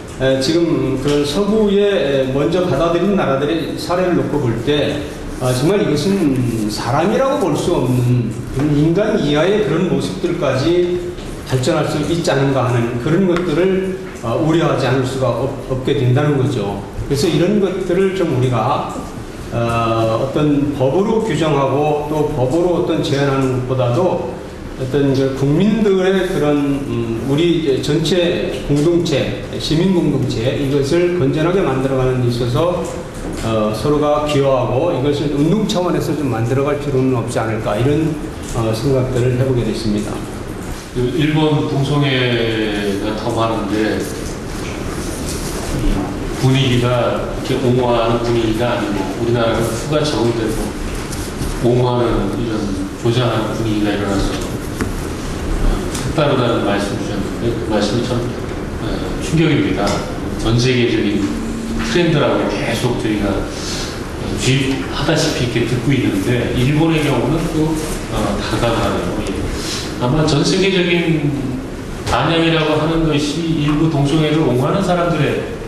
지금 그런 서구에 먼저 받아들인 나라들의 사례를 놓고 볼 때 정말 이것은 사람이라고 볼 수 없는 인간 이하의 그런 모습들까지 발전할 수 있지 않은가 하는 그런 것들을 우려하지 않을 수가 없게 된다는 거죠. 그래서 이런 것들을 좀 우리가 어떤 법으로 규정하고 또 법으로 어떤 제한하는 것보다도 어떤 국민들의 그런 우리 전체 공동체, 시민 공동체 이것을 건전하게 만들어가는 데 있어서 서로가 기여하고 이것을 운동 차원에서 좀 만들어갈 필요는 없지 않을까 이런 생각들을 해보게 됐습니다. 일본 동성애가 더 많은데 분위기가 이렇게 옹호하는 분위기가 아니고 우리나라는 후가 적응되고 옹호하는 이런 조장하는 분위기가 일어나서 색다르다는 말씀 주셨는데 그 말씀이 참 충격입니다. 전 세계적인 트렌드라고 계속 저희가 주입하다시피 이렇게 듣고 있는데 일본의 경우는 또 다가가네요. 아마 전 세계적인 반영이라고 하는 것이 일부 동성애를 옹호하는 사람들의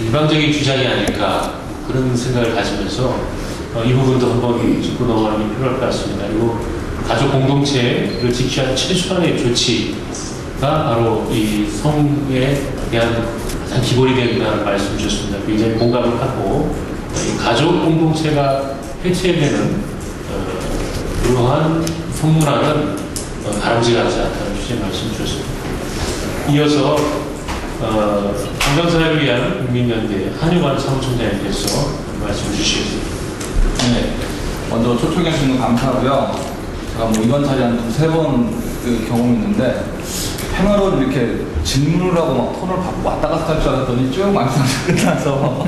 일방적인 주장이 아닐까 그런 생각을 가지면서 이 부분도 한번 짚고 넘어가는 게 필요할 것 같습니다. 그리고 가족 공동체를 지켜야 할 최소한의 조치가 바로 이 성에 대한 가장 기본이 된다는 말씀 주셨습니다. 굉장히 공감을 하고 가족 공동체가 해체되는 그러한 성문화는 바람직하지 않다는 취지의 말씀 주셨습니다. 이어서 건강사회를 위한 국민연대 한유관 사무총장님께서 말씀 주시겠습니다. 네, 먼저 초청해 주시는 거 감사하고요. 제가 이번 자리에 한 두세 번 그 경험이 있는데 패널을 이렇게 질문을 하고 막 톤을 받고 왔다 갔다 할 줄 알았더니 쭉 말씀이 끝나서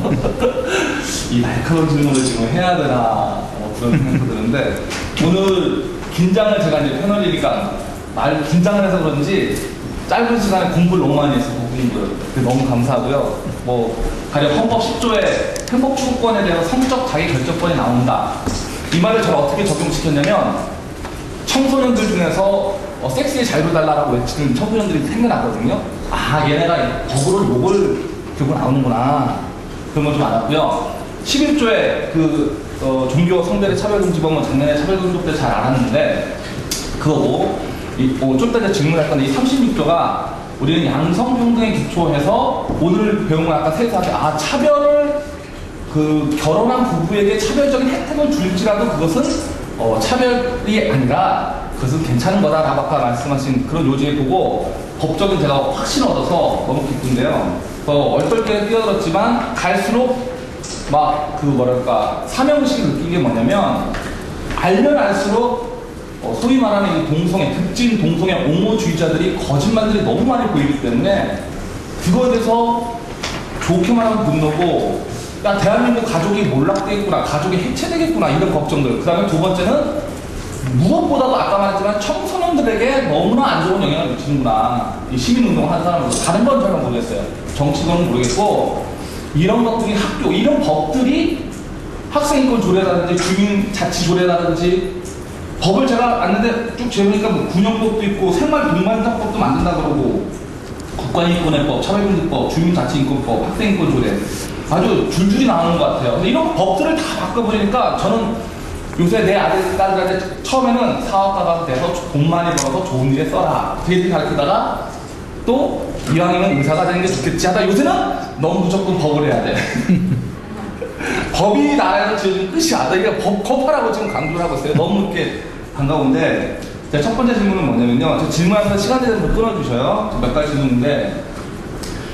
이 날카로운 질문을 지금 해야 되나 그런 생각이 드는데 오늘 긴장을 제가 이제 패널이니까 긴장을 해서 그런지 짧은 시간에 공부를 너무 많이 했어요. 너무 감사하고요. 가령 헌법 10조에 행복추구권에 대해서 성적 자기결정권이 나온다. 이 말을 제가 어떻게 적용시켰냐면 청소년들 중에서 섹스에 자유를 달라고 외치는 청소년들이 생겨나거든요. 아, 얘네가 법으로 요걸 들고 나오는구나. 그런 걸 좀 알았고요. 11조에 종교 성별의 차별금지법은 작년에 차별금지법 때 잘 알았는데 그거고 좀 이따 질문할 건데 이 36조가 우리는 양성평등에 기초해서 오늘 배운 건 아까 세세하게 차별을 결혼한 부부에게 차별적인 혜택을 줄지라도 그것은 차별이 아니라 그것은 괜찮은 거다라고 아까 말씀하신 그런 요지에 보고 법적인 제가 확신 얻어서 너무 기쁜데요. 얼떨결에 뛰어들었지만 갈수록 사명의식을 느낀 게 뭐냐면 알면 알수록 소위 말하는 이 동성애, 특징 동성애 옹호주의자들이 거짓말들이 너무 많이 보이기 때문에 그거에 대해서 좋게 말하면 분노고 야 대한민국 가족이 몰락되겠구나, 가족이 해체되겠구나 이런 걱정들. 그 다음에 두 번째는 무엇보다도 아까 말했지만 청소년들에게 너무나 안 좋은 영향을 미치는구나. 이 시민운동을 하는 사람으로서 다른 건 잘 모르겠어요. 정치권은 모르겠고 이런 것들이 학교, 이런 법들이 학생인권 조례라든지 주민자치조례라든지 법을 제가 왔는데 쭉 재보니까 군형법도 있고 생활동반자법도 만든다 그러고 국가인권법, 차별금지법, 주민자치인권법, 학생인권 조례 아주 줄줄이 나오는 것 같아요. 근데 이런 법들을 다 바꿔버리니까 저는 요새 내 아들한테 처음에는 사업가가 돼서 돈 많이 벌어서 좋은 일에 써라 되게 가르치다가 또 이왕이면 의사가 되는 게 좋겠지 하다 요새는 너무 무조건 법을 해야 돼. 법이 나라에서 지어진 끝이야. 그러니까 법하라고 지금 강조를 하고 있어요. 너무 이렇게 반가운데 첫 번째 질문은 뭐냐면요. 저 질문하면서 시간 되면 끊어주셔요. 몇 가지 질문인데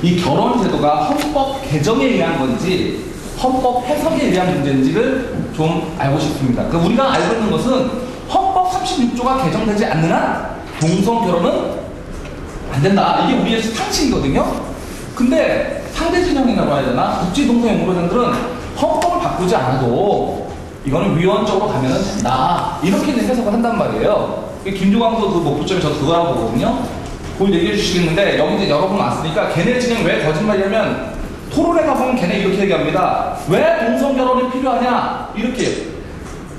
이 결혼 제도가 헌법 개정에 의한 건지 헌법 해석에 의한 문제인지를 좀 알고 싶습니다. 그러니까 우리가 알고 있는 것은 헌법 36조가 개정되지 않는 한 동성 결혼은 안 된다. 이게 우리의 상식이거든요. 근데 상대 진영이라고 해야 되나? 국제 동성 연구소장들은 헌법을 바꾸지 않아도 이거는 위헌적으로 가면 된다. 이렇게 해석을 한단 말이에요. 김종광도 목표점이 저 그거라고 보거든요. 그걸 얘기해 주시겠는데 여기 이제 여러분 왔으니까 걔네 진영 왜 거짓말이냐면 토론회 가보면 걔네 이렇게 얘기합니다. 왜 동성 결혼이 필요하냐? 이렇게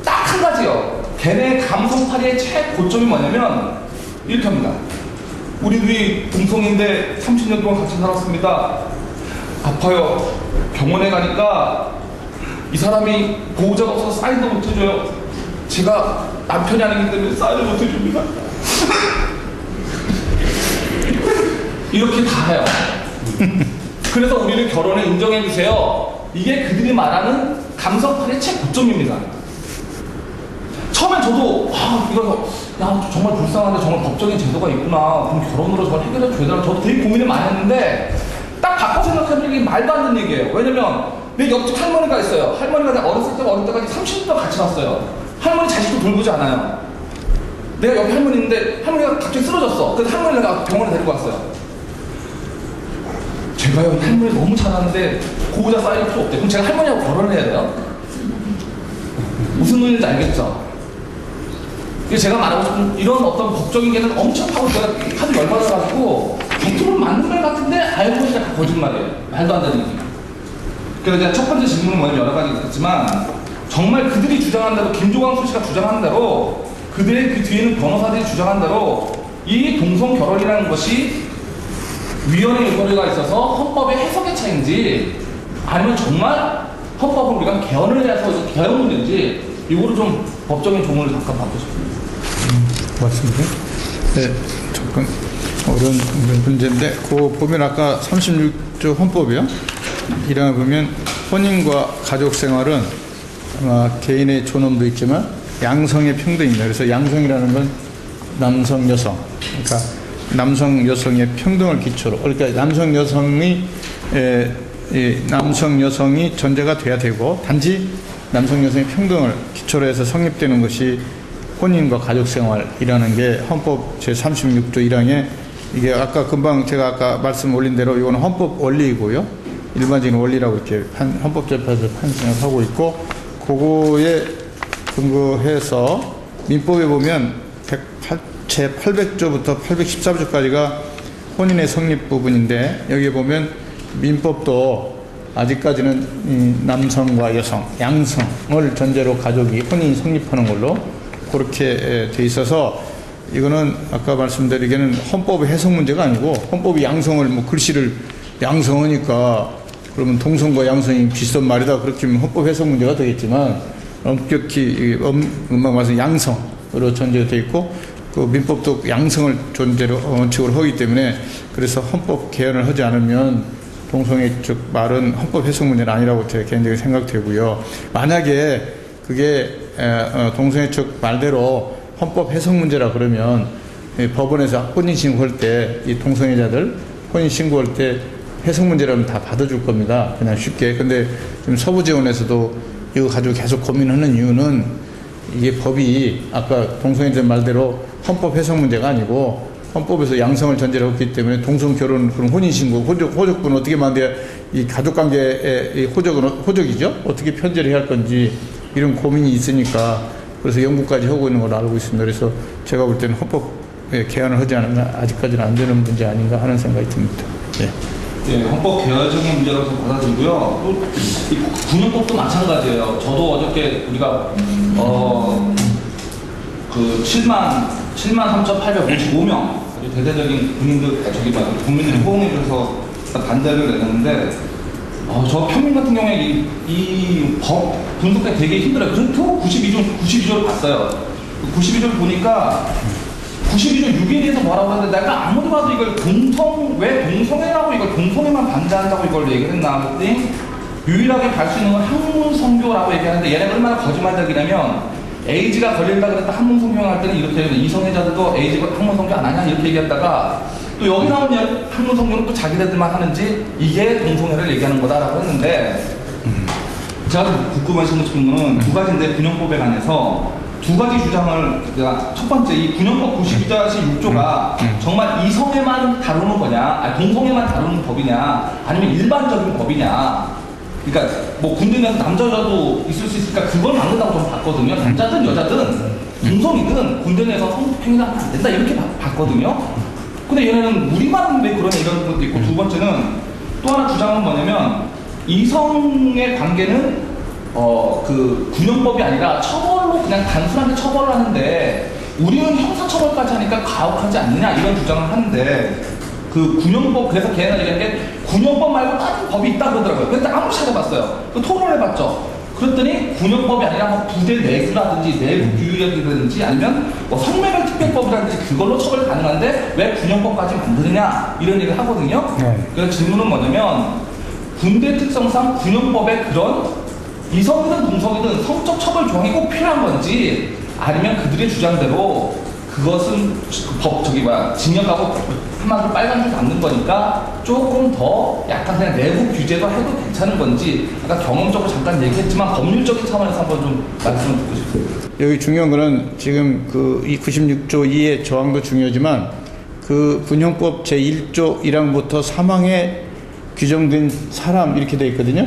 딱 한 가지요. 걔네 감성파리의 최고점이 뭐냐면 이렇게 합니다. 우리 동성인데 30년 동안 같이 살았습니다. 아파요. 병원에 가니까 이 사람이 보호자가 없어서 사인도 못 해줘요. 제가 남편이 아니기 때문에 사인을 못 해줍니다. 이렇게 다 해요. 그래서 우리를 결혼에 인정해주세요. 이게 그들이 말하는 감성파리의 최고점입니다. 처음엔 저도 이거 정말 불쌍한데 정말 법적인 제도가 있구나. 그럼 결혼으로 저걸 해결해 줘야 되나. 저도 되게 고민을 많이 했는데 딱 바꿔 생각하면 이게 말도 안 되는 얘기예요. 왜냐면 내 옆집 할머니가 있어요. 할머니가 내가 어릴 때까지 30년 동안 같이 살았어요. 할머니 자식도 돌보지 않아요. 내가 옆에 할머니 있는데 할머니가 갑자기 쓰러졌어. 그래서 할머니를 내가 병원에 데리고 왔어요. 제가요 할머니 너무 잘하는데 보호자 사인이 필요 없대. 그럼 제가 할머니하고 결혼을 해야 돼요? 무슨 의미인지 알겠죠? 제가 말하고 싶은 이런 어떤 법적인 게는 엄청 하고 제가 하도 열받아가지고 겉으로는 맞는 말 같은데 알고 보니까 다 거짓말이에요. 말도 안 되는 얘기. 그래서 제가 첫 번째 질문은 뭐냐면 여러 가지 있었지만 정말 그들이 주장한 대로 김종광 씨가 주장한 대로 그들의 그 뒤에는 변호사들이 주장한 대로 이 동성 결혼이라는 것이 위헌의 요소가 있어서 헌법의 해석의 차이인지 아니면 정말 헌법을 우리가 개헌을 해서 개헌 문제인지 이거를 좀 법적인 조문을 잠깐 받고 싶습니다. 맞습니다. 네, 조금 어려운 문제인데 그 보면 아까 36조 헌법이요. 1항을 보면 혼인과 가족 생활은 개인의 존엄도 있지만 양성의 평등입니다. 그래서 양성이라는 건 남성 여성, 그러니까 남성 여성의 평등을 기초로, 그러니까 남성 여성이 전제가 돼야 되고 단지 남성 여성의 평등을 기초로 해서 성립되는 것이 혼인과 가족 생활이라는 게 헌법 제36조 1항에 이게 아까 금방 제가 아까 말씀 올린 대로 이거는 헌법 원리이고요. 일반적인 원리라고 이렇게 헌법재판에서 판단을 하고 있고, 그거에 근거해서 민법에 보면 제 800조부터 814조까지가 혼인의 성립 부분인데, 여기에 보면 민법도 아직까지는 이 남성과 여성, 양성을 전제로 가족이 혼인이 성립하는 걸로 그렇게 돼 있어서, 이거는 아까 말씀드리기에는 헌법의 해석 문제가 아니고, 헌법이 양성을 뭐 글씨를 양성하니까 그러면 동성과 양성이 비슷한 말이다, 그렇게 하면 헌법 해석 문제가 되겠지만, 엄격히 음악 말씀 양성으로 전제되어 있고, 그 민법도 양성을 존재로 원칙으로 하기 때문에, 그래서 헌법 개헌을 하지 않으면 동성애 쪽 말은 헌법 해석 문제는 아니라고 제 개인적으로 생각되고요. 만약에 그게 동성애 쪽 말대로 헌법 해석 문제라 그러면 법원에서 혼인 신고할 때 이 동성애자들 혼인 신고할 때 해석 문제라면 다 받아줄 겁니다. 그냥 쉽게. 근데 지금 서부지원에서도 이거 가지고 계속 고민하는 이유는, 이게 법이 아까 동성애자 말대로 헌법 해석 문제가 아니고 헌법에서 양성을 전제로 했기 때문에 동성 결혼, 그런 혼인 신고, 호적분은 어떻게 만들어야 이 가족관계의 호적이죠? 어떻게 편제를 해야 할 건지 이런 고민이 있으니까, 그래서 연구까지 하고 있는 걸로 알고 있습니다. 그래서 제가 볼 때는 헌법 개헌을 하지 않으면 아직까지는 안 되는 문제 아닌가 하는 생각이 듭니다. 예. 예, 헌법 개헌적인 문제라고 좀 받아들이고요. 또 이 군용법도 마찬가지예요. 저도 어저께 우리가 그 73,855명 대대적인 국민들, 국민들이 호응해 줘서 반대를 내놨는데, 저 평민 같은 경우에 이 법 분석이 되게 힘들어요. 그래서 92조를 봤어요. 92조를 보니까 92조 6에 대해서 뭐라고 하는데, 내가 아무리 봐도 이걸 왜 동성애라고 이걸 동성애만 반대한다고 이걸 얘기를 했나 했더니, 유일하게 갈 수 있는 건 학문성교라고 얘기하는데, 얘네가 얼마나 거짓말적이냐면, 에이즈가 걸린다 그랬다 학문성교 할 때는 이렇게 이성애자들도 에이즈가 학문성교 안 하냐 이렇게 얘기했다가, 또 여기 나오는 학문성교는 또 자기네들만 하는지 이게 동성애를 얘기하는 거다라고 했는데, 제가 궁금하신 거는 두 가지인데, 군용법에 관해서 두 가지 주장을, 첫 번째 이 군용법 92-6조가 정말 이성애만 다루는 거냐, 동성애만 다루는 법이냐, 아니면 일반적인 법이냐. 그러니까 뭐 군대 내에서 남자 여자도 있을 수 있으니까 그걸 막는다고 좀 봤거든요. 남자든 여자든 동성이든 군대 내에서 성행위가 안 된다 이렇게 봤거든요. 근데 얘네는 우리만 왜 그러냐 이런 것도 있고, 두 번째는 또 하나 주장은 뭐냐면, 이성의 관계는 그 군용법이 아니라 처벌로 그냥 단순하게 처벌을 하는데, 우리는 형사처벌까지 하니까 가혹하지 않느냐 이런 주장을 하는데, 그 군용법, 그래서 걔네가 얘기한 게 군용법 말고 다른 법이 있다 그러더라고요. 그런데 아무리 찾아봤어요. 그 토론을 해봤죠. 그랬더니 군용법이 아니라 뭐 부대 내규라든지 내부 규율이라든지 아니면 뭐 성매매 특별법이라든지 그걸로 처벌 가능한데 왜 군용법까지 만드느냐 이런 얘기를 하거든요. 그래서 질문은 뭐냐면, 군대 특성상 군용법에 그런 이성이든 동성이든 성적 처벌 조항이 꼭 필요한 건지, 아니면 그들의 주장대로 그것은 징역하고 한마디로 빨간 줄 남는 거니까 조금 더 약간 그냥 내부 규제도 해도 괜찮은 건지, 아까 경험적으로 잠깐 얘기했지만 법률적인 차원에서 한번 좀 말씀을 듣고 싶습니다. 여기 중요한 거는 지금 이 96조 2의 조항도 중요하지만, 그 군형법 제1조 1항부터 사망에 규정된 사람 이렇게 돼 있거든요.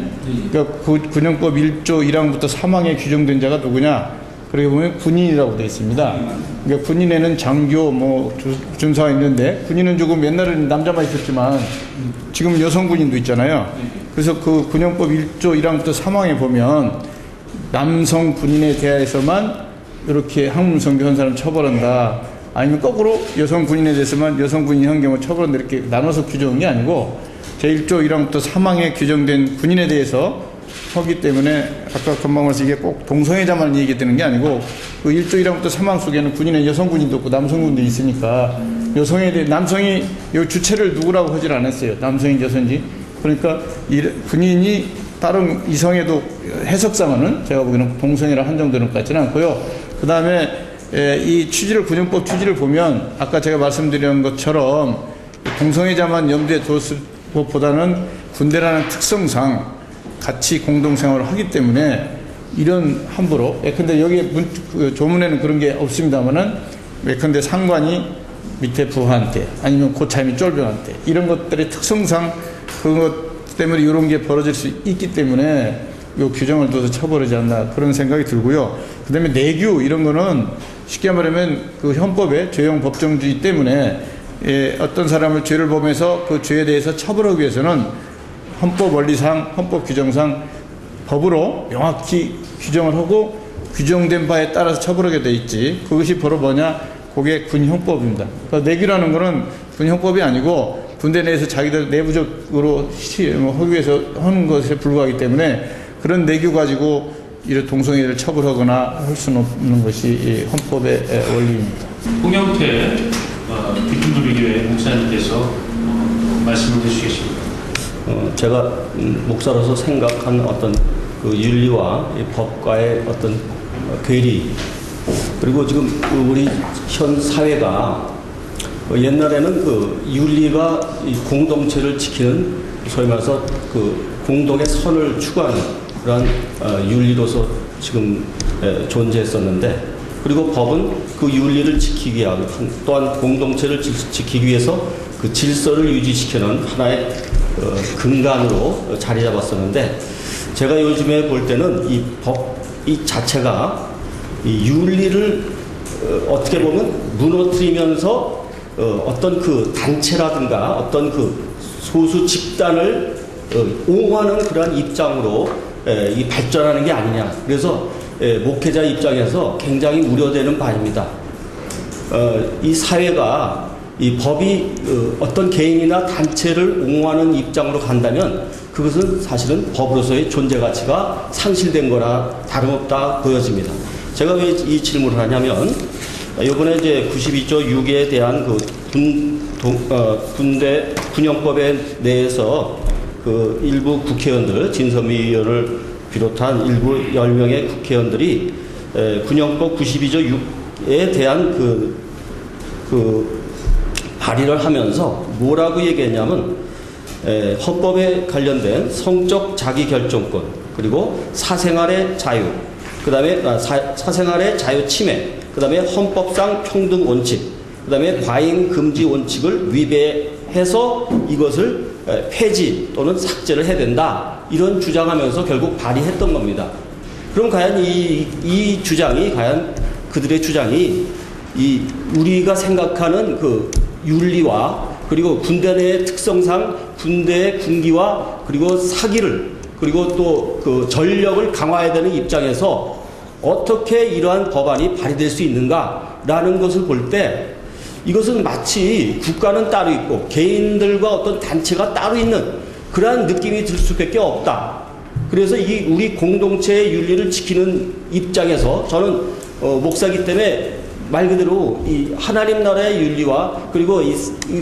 그러니까 그 군형법 1조 1항부터 사망에 규정된 자가 누구냐? 그러게 보면 군인이라고 되어 있습니다. 그러니까 군인에는 장교, 준사가 있는데, 군인은 조금 옛날에는 남자만 있었지만 지금 여성 군인도 있잖아요. 그래서 그 군형법 1조 1항부터 3항에 보면 남성 군인에 대해서만 이렇게 학문성교한 사람 처벌한다, 아니면 거꾸로 여성 군인에 대해서만 여성 군인 한 경우 처벌한다, 이렇게 나눠서 규정한 게 아니고 제1조 1항부터 3항에 규정된 군인에 대해서 하기 때문에, 아까 금방 말씀 이게 꼭 동성애자만 얘기되는 게 아니고, 그 1조 1항부터 3항 속에는 군인은 여성 군인도 있고 남성 군인도 있으니까, 여성에 대해 남성이 이 주체를 누구라고 하질 않았어요. 남성인지 여성인지. 그러니까 군인이 다른 이성에도 해석상은 제가 보기에는 동성애라 한정되는 것 같지는 않고요. 그 다음에 이 군용법 취지를 보면 아까 제가 말씀드린 것처럼 동성애자만 염두에 뒀을 것보다는 군대라는 특성상 같이 공동생활을 하기 때문에 이런 함부로, 예컨대 여기 조문에는 그런 게 없습니다만은, 예컨대 상관이 밑에 부하한테 아니면 고참이 쫄병한테 이런 것들의 특성상 그것 때문에 이런 게 벌어질 수 있기 때문에 이 규정을 둬서 처벌하지 않나 그런 생각이 들고요. 그 다음에 내규 이런 거는 쉽게 말하면 그 헌법의 죄형 법정주의 때문에 어떤 사람을 죄를 범해서 그 죄에 대해서 처벌하기 위해서는 헌법 원리상 헌법 규정상 법으로 명확히 규정을 하고 규정된 바에 따라서 처벌하게 돼 있지. 그것이 바로 뭐냐? 그게 군형법입니다. 그러니까 내규라는 거는 군형법이 아니고 군대 내에서 자기들 내부적으로 하기 위해서 하는 것에 불과하기 때문에 그런 내규 가지고 이런 동성애를 처벌하거나 할 수는 없는 것이 이 헌법의 원리입니다. 홍영태 비준도비교회 목사님께서 말씀을 해주시겠습니다. 제가 목사로서 생각한 어떤 그 윤리와 이 법과의 어떤 괴리, 그리고 지금 우리 현 사회가 옛날에는 그 윤리가 이 공동체를 지키는 소위 말해서 그 공동의 선을 추구하는 그런 윤리로서 지금 존재했었는데, 그리고 법은 그 윤리를 지키기 위하고 또한 공동체를 지키기 위해서 그 질서를 유지시키는 하나의 근간으로 자리 잡았었는데, 제가 요즘에 볼 때는 이 법 이 자체가 이 윤리를 어떻게 보면 무너뜨리면서 어떤 그 단체라든가 어떤 그 소수 집단을 옹호하는 그러한 입장으로 이 발전하는 게 아니냐. 그래서 목회자 입장에서 굉장히 우려되는 바입니다. 이 사회가 이 법이 어떤 개인이나 단체를 옹호하는 입장으로 간다면 그것은 사실은 법으로서의 존재 가치가 상실된 거나 다름없다 보여집니다. 제가 왜 이 질문을 하냐면, 이번에 이제 92조 6에 대한 그 군대 군형법에 대해서 그 일부 국회의원들, 진선미 의원을 비롯한 일부 10명의 국회의원들이 군형법 92조 6에 대한 그 발의를 하면서 뭐라고 얘기했냐면, 헌법에 관련된 성적 자기결정권, 그리고 사생활의 자유, 그 다음에 사생활의 자유 침해, 그 다음에 헌법상 평등 원칙, 그 다음에 과잉 금지 원칙을 위배해서 이것을 폐지 또는 삭제를 해야 된다, 이런 주장하면서 결국 발의했던 겁니다. 그럼 과연 이 주장이, 과연 그들의 주장이 이 우리가 생각하는 그 윤리와 그리고 군대 내의 특성상 군대의 군기와 그리고 사기를, 그리고 또 그 전력을 강화해야 되는 입장에서 어떻게 이러한 법안이 발의될 수 있는가라는 것을 볼 때, 이것은 마치 국가는 따로 있고 개인들과 어떤 단체가 따로 있는 그러한 느낌이 들 수밖에 없다. 그래서 이 우리 공동체의 윤리를 지키는 입장에서 저는 목사기 때문에 말 그대로 이 하나님 나라의 윤리와 그리고 이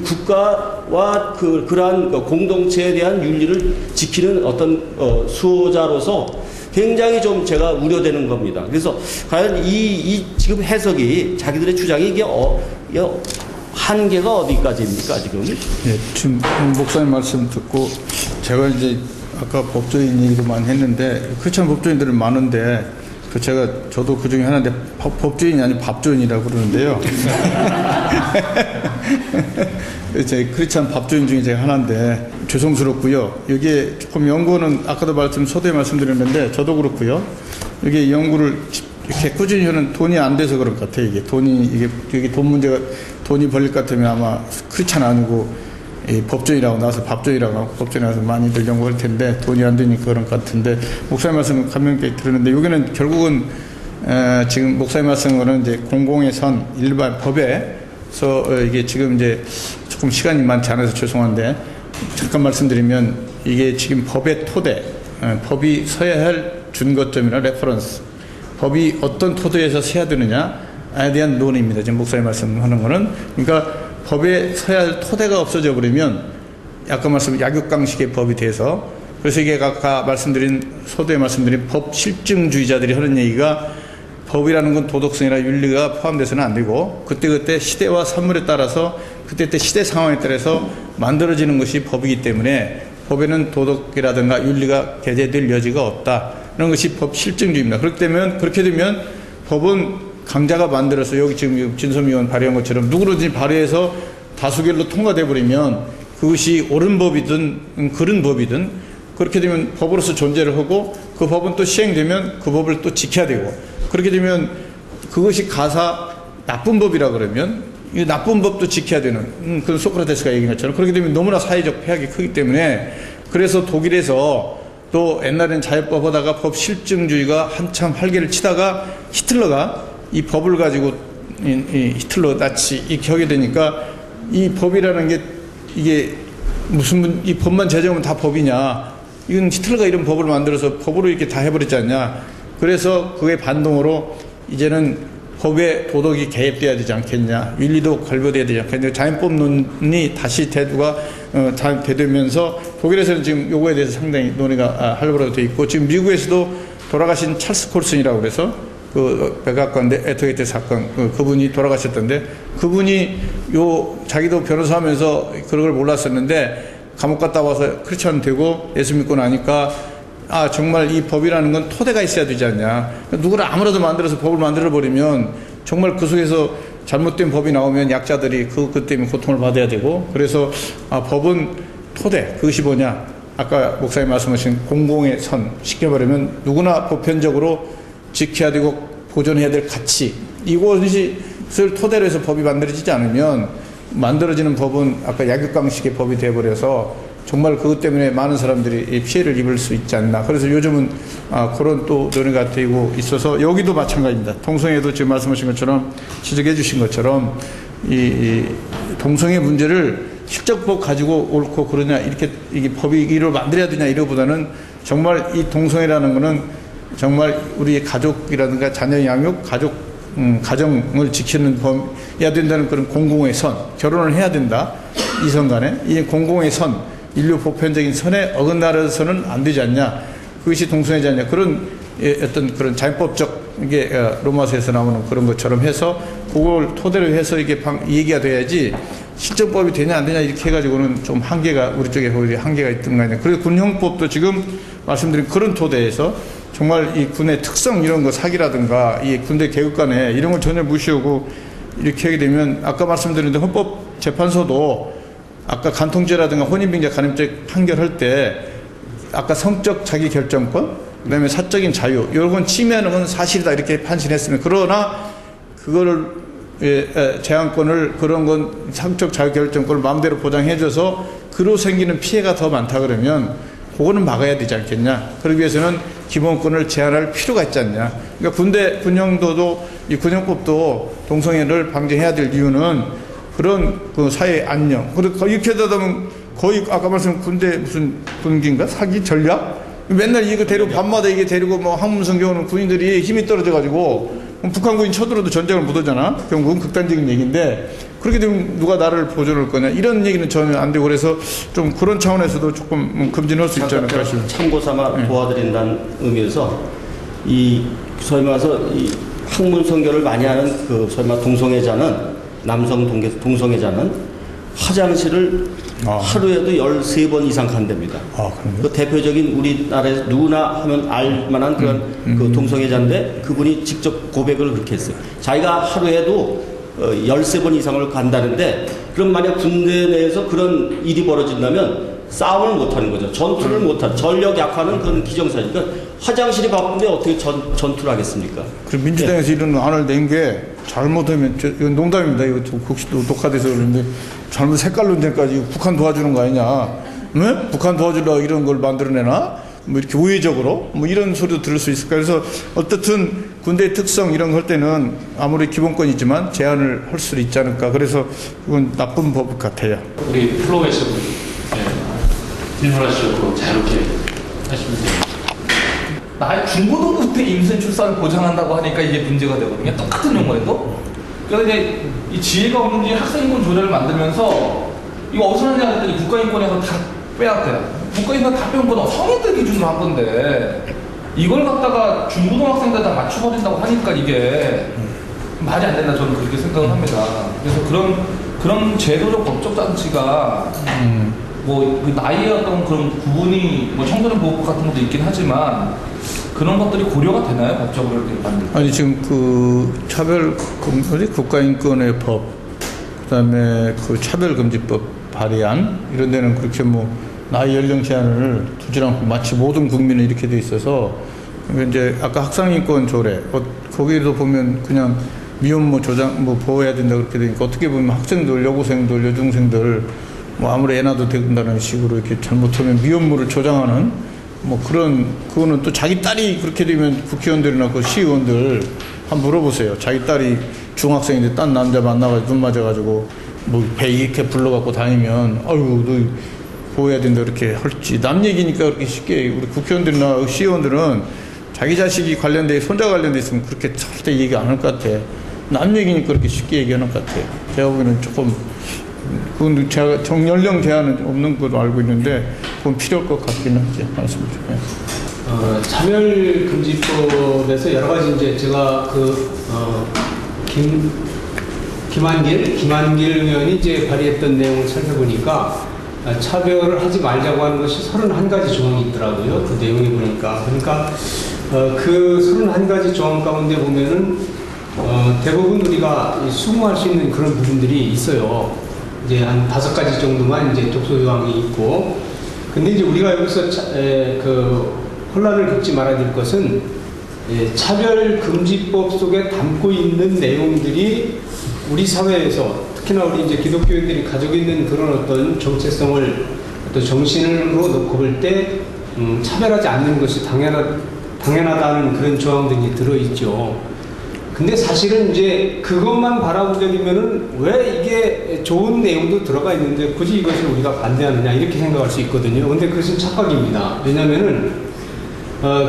국가와 그러한 공동체에 대한 윤리를 지키는 어떤 수호자로서 굉장히 좀 제가 우려되는 겁니다. 그래서 과연 이 지금 해석이, 자기들의 주장이 이게 한계가 어디까지입니까 지금? 네, 지금 목사님 말씀 듣고 제가 이제 아까 법조인 얘기도 많이 했는데 크리스찬 법조인들은 많은데 저도 그 중에 하나인데 법조인이 아니고 밥조인이라고 그러는데요. 제 크리스찬 밥조인 중에 제가 하나인데 죄송스럽고요. 여기에 조금 연구는 아까도 서두에 말씀드렸는데 저도 그렇고요. 여기 연구를 이렇게 꾸준히 하는 돈이 안 돼서 그럴 것 같아요. 이게 돈 문제가, 돈이 벌릴 것 같으면 아마 크리스찬 아니고 법조인이라고 나와서 밥조인이라고 하고 법조인이라서 많이들 연구할 텐데 돈이 안 되니까 그런 것 같은데, 목사님 말씀 감명 깊게 들었는데 여기는 결국은 지금 목사님 말씀은 이제 공공의 선, 일반 법에서 이게 지금 이제 조금 시간이 많지 않아서 죄송한데 잠깐 말씀드리면, 이게 지금 법의 토대, 법이 서야 할 준거점이나 레퍼런스, 법이 어떤 토대에서 서야 되느냐에 대한 논의입니다. 지금 목사님 말씀하는 거는. 그러니까 법에 서야 할 토대가 없어져 버리면 아까 말씀 약육강식의 법이 돼서, 그래서 이게 아까 소두에 말씀드린 법 실증주의자들이 하는 얘기가, 법이라는 건 도덕성이나 윤리가 포함돼서는 안 되고 그때그때 시대와 산물에 따라서 그때 시대 상황에 따라서 만들어지는 것이 법이기 때문에 법에는 도덕이라든가 윤리가 게재될 여지가 없다. 이런 것이 법 실증주의입니다. 그렇게 되면 법은 강자가 만들어서 여기 지금 진섬 의원 발의한 것처럼 누구든지 발의해서 다수결로 통과돼 버리면 그것이 옳은 법이든 그른 법이든 그렇게 되면 법으로서 존재를 하고 그 법은 또 시행되면 그 법을 또 지켜야 되고 그렇게 되면 그것이 가사 나쁜 법이라 그러면 이 나쁜 법도 지켜야 되는 그 소크라테스가 얘기한 것처럼 그렇게 되면 너무나 사회적 폐악이 크기 때문에 그래서 독일에서 또 옛날엔 자유법 하다가 법 실증주의가 한참 활개를 치다가 히틀러가 이 법을 가지고 이 히틀러 나치 이렇게 하게 되니까 이 법이라는 게 이게 무슨 이 법만 제정하면 다 법이냐 이건 히틀러가 이런 법을 만들어서 법으로 이렇게 다 해버렸지 않냐 그래서 그의 반동으로 이제는 법에 도덕이 개입돼야 되지 않겠냐 윤리도 걸보돼야 되지 않겠냐 자연법론이 다시 대두가 되면서 독일에서는 지금 요거에 대해서 상당히 논의가 활발하게 돼 있고 지금 미국에서도 돌아가신 찰스 콜슨이라고 그래서 그 백악관 에터게이트 사건 그분이 돌아가셨던데 그분이 자기도 변호사하면서 그런 걸 몰랐었는데 감옥 갔다 와서 크리스천 되고 예수 믿고 나니까 정말 이 법이라는 건 토대가 있어야 되지 않냐 누구를 아무라도 만들어서 법을 만들어 버리면 정말 그 속에서 잘못된 법이 나오면 약자들이 그것 때문에 고통을 받아야 되고 그래서 법은 토대 그것이 뭐냐 아까 목사님 말씀하신 공공의 선 쉽게 말하면 누구나 보편적으로 지켜야 되고 보존해야 될 가치 이것을 토대로 해서 법이 만들어지지 않으면 만들어지는 법은 아까 약육강식의 법이 되어버려서 정말 그것 때문에 많은 사람들이 피해를 입을 수 있지 않나 그래서 요즘은 그런 또 논의가 되고 있어서 여기도 마찬가지입니다. 동성애도 지금 말씀하신 것처럼 지적해 주신 것처럼 이 동성애 문제를 실적법 가지고 옳고 그러냐 이렇게 이게 법이 이를 만들어야 되냐 이러보다는 정말 이 동성애라는 거는 정말 우리의 가족이라든가 자녀 양육 가정을 지키는 법이어야 된다는 그런 공공의 선 결혼을 해야 된다 이성 간에 이 공공의 선 인류 보편적인 선에 어긋나서는 안 되지 않냐 그것이 동성애지 않냐 그런 어떤 그런 자연법적 이게 로마서에서 나오는 그런 것처럼 해서 그걸 토대로 해서 이게 얘기가 돼야지 실정법이 되냐 안 되냐 이렇게 해가지고는 좀 한계가 우리 쪽에 한계가 있던 거 아니냐 그래서 군형법도 지금 말씀드린 그런 토대에서 정말 이 군의 특성 이런 거 사기라든가 이 군대 계급간에 이런 걸 전혀 무시하고 이렇게 하게 되면 아까 말씀드렸는데 헌법재판소도 아까 간통죄라든가 혼인빙자 간음죄 판결할 때 아까 성적 자기 결정권 그다음에 사적인 자유 이런 건 침해하는 건 사실이다 이렇게 판시했으면 그러나 그거를 제한권을 그런 건 성적 자유 결정권을 마음대로 보장해줘서 그로 생기는 피해가 더 많다 그러면 그거는 막아야 되지 않겠냐. 그러기 위해서는 기본권을 제한할 필요가 있지 않냐. 그러니까 군형도도 이 군형법도 동성애를 방지해야 될 이유는 그런 그 사회 안녕. 그리고 이렇게 하다 보면 거의 아까 말씀 군대 무슨 군기인가 사기 전략? 맨날 이거 데리고 밤마다 이게 데리고 뭐 항문성 경우는 군인들이 힘이 떨어져가지고 북한 군인 쳐들어도 전쟁을 못 하잖아. 결국은 극단적인 얘기인데 그렇게 되면 누가 나를 보존할 거냐 이런 얘기는 전혀 안 되고 그래서 좀 그런 차원에서도 조금 금진할 수 있지 않을까 싶습니다. 참고 삼아 도와드린다는 의미에서 이 소위 말해서 이 학문 선교를 많이 하는 그 소위 말 동성애자는 남성 동성애자는 화장실을 하루에도 13번 이상 간답니다. 그 대표적인 우리나라에서 누구나 하면 알만한 그런 그 동성애자인데 그분이 직접 고백을 그렇게 했어요. 자기가 하루에도 13번 이상을 간다는데 그럼 만약 군대 내에서 그런 일이 벌어진다면 싸움을 못하는 거죠. 전투를 못하는 전력 약화는 그런 기정사니까 화장실이 바쁜데 어떻게 전투를 하겠습니까? 그 민주당에서 이런 안을 낸 게 잘못하면 이건 농담입니다. 이거 혹시 또 녹화돼서 그러는데 잘못 색깔 논쟁까지 북한 도와주는 거 아니냐? 네? 북한 도와주려고 이런 걸 만들어내나? 뭐 이렇게 우회적으로 뭐 이런 소리도 들을 수 있을까? 그래서 어떻든 군대의 특성 이런 거 할 때는 아무리 기본권이지만 제한을 할 수도 있지 않을까? 그래서 이건 나쁜 법 같아요. 우리 플로에서 질문하시고 자유롭게 하시면 돼요. 나의 중고등부 때 임신 출산을 보장한다고 하니까 이게 문제가 되거든요. 똑같은 용어에도. 그래서 이제 이 지혜가 없는 게 학생인권 조례를 만들면서 이거 어디서 하냐 했더니 국가인권에서 다 빼앗대요. 국가인권 다 빼온 건 성인들 기준으로 한 건데 이걸 갖다가 중고등학생들다 맞춰버린다고 하니까 이게 말이 안 된다 저는 그렇게 생각을 합니다. 그래서 그런 제도적 법적 장치가 뭐 나이의 어떤 그런 구분이 뭐 청소년 보호법 같은 것도 있긴 하지만 그런 것들이 고려가 되나요? 법적으로 이렇게 만들 때? 아니 지금 그 국가인권의 법, 그다음에 그 차별금지법 발의안 이런 데는 그렇게 뭐 나이 연령 제한을 두지 않고 마치 모든 국민은 이렇게 돼 있어서 이제 아까 학생인권 조례 거기에도 보면 그냥 미혼모 조장 뭐 보호해야 된다 그렇게 되니까 어떻게 보면 학생들, 여고생들, 여중생들 뭐 아무리 애 낳아도 된다는 식으로 이렇게 잘못하면 미혼모를 조장하는 뭐 그거는 또 자기 딸이 그렇게 되면 국회의원들이나 그 시의원들 한번 물어보세요. 자기 딸이 중학생인데 딴 남자 만나가지고 눈 맞아가지고 뭐 배 이렇게 불러갖고 다니면 아유 너 보호해야 된다 이렇게 할지 남 얘기니까 그렇게 쉽게 우리 국회의원들이나 시의원들은 자기 자식이 관련돼 손자 관련돼 있으면 그렇게 절대 얘기 안 할 것 같아. 남 얘기니까 그렇게 쉽게 얘기하는 것 같아요. 제가 보기에는 조금 그건 제가 정연령 제한은 없는 걸로 알고 있는데 그건 필요할 것 같기는 하죠. 말씀드리죠. 차별금지법에서 여러 가지 이제 제가 김한길 의원이 이제 발의했던 내용을 살펴보니까 차별을 하지 말자고 하는 것이 31가지 조항이 있더라고요. 그 내용에 보니까. 그러니까 그 31가지 조항 가운데 보면은 대부분 우리가 수긍할 수 있는 그런 부분들이 있어요. 이제 한 5가지 정도만 이제 독소 조항이 있고. 근데 이제 우리가 여기서 혼란을 겪지 말아야 될 것은 차별금지법 속에 담고 있는 내용들이 우리 사회에서 특히나 우리 이제 기독교인들이 가지고 있는 그런 어떤 정체성을 어떤 정신으로 놓고 볼 때 차별하지 않는 것이 당연하다는 그런 조항들이 들어있죠. 근데 사실은 이제 그것만 바라보자면은 왜 이게 좋은 내용도 들어가 있는데 굳이 이것을 우리가 반대하느냐 이렇게 생각할 수 있거든요. 근데 그것은 착각입니다. 왜냐면은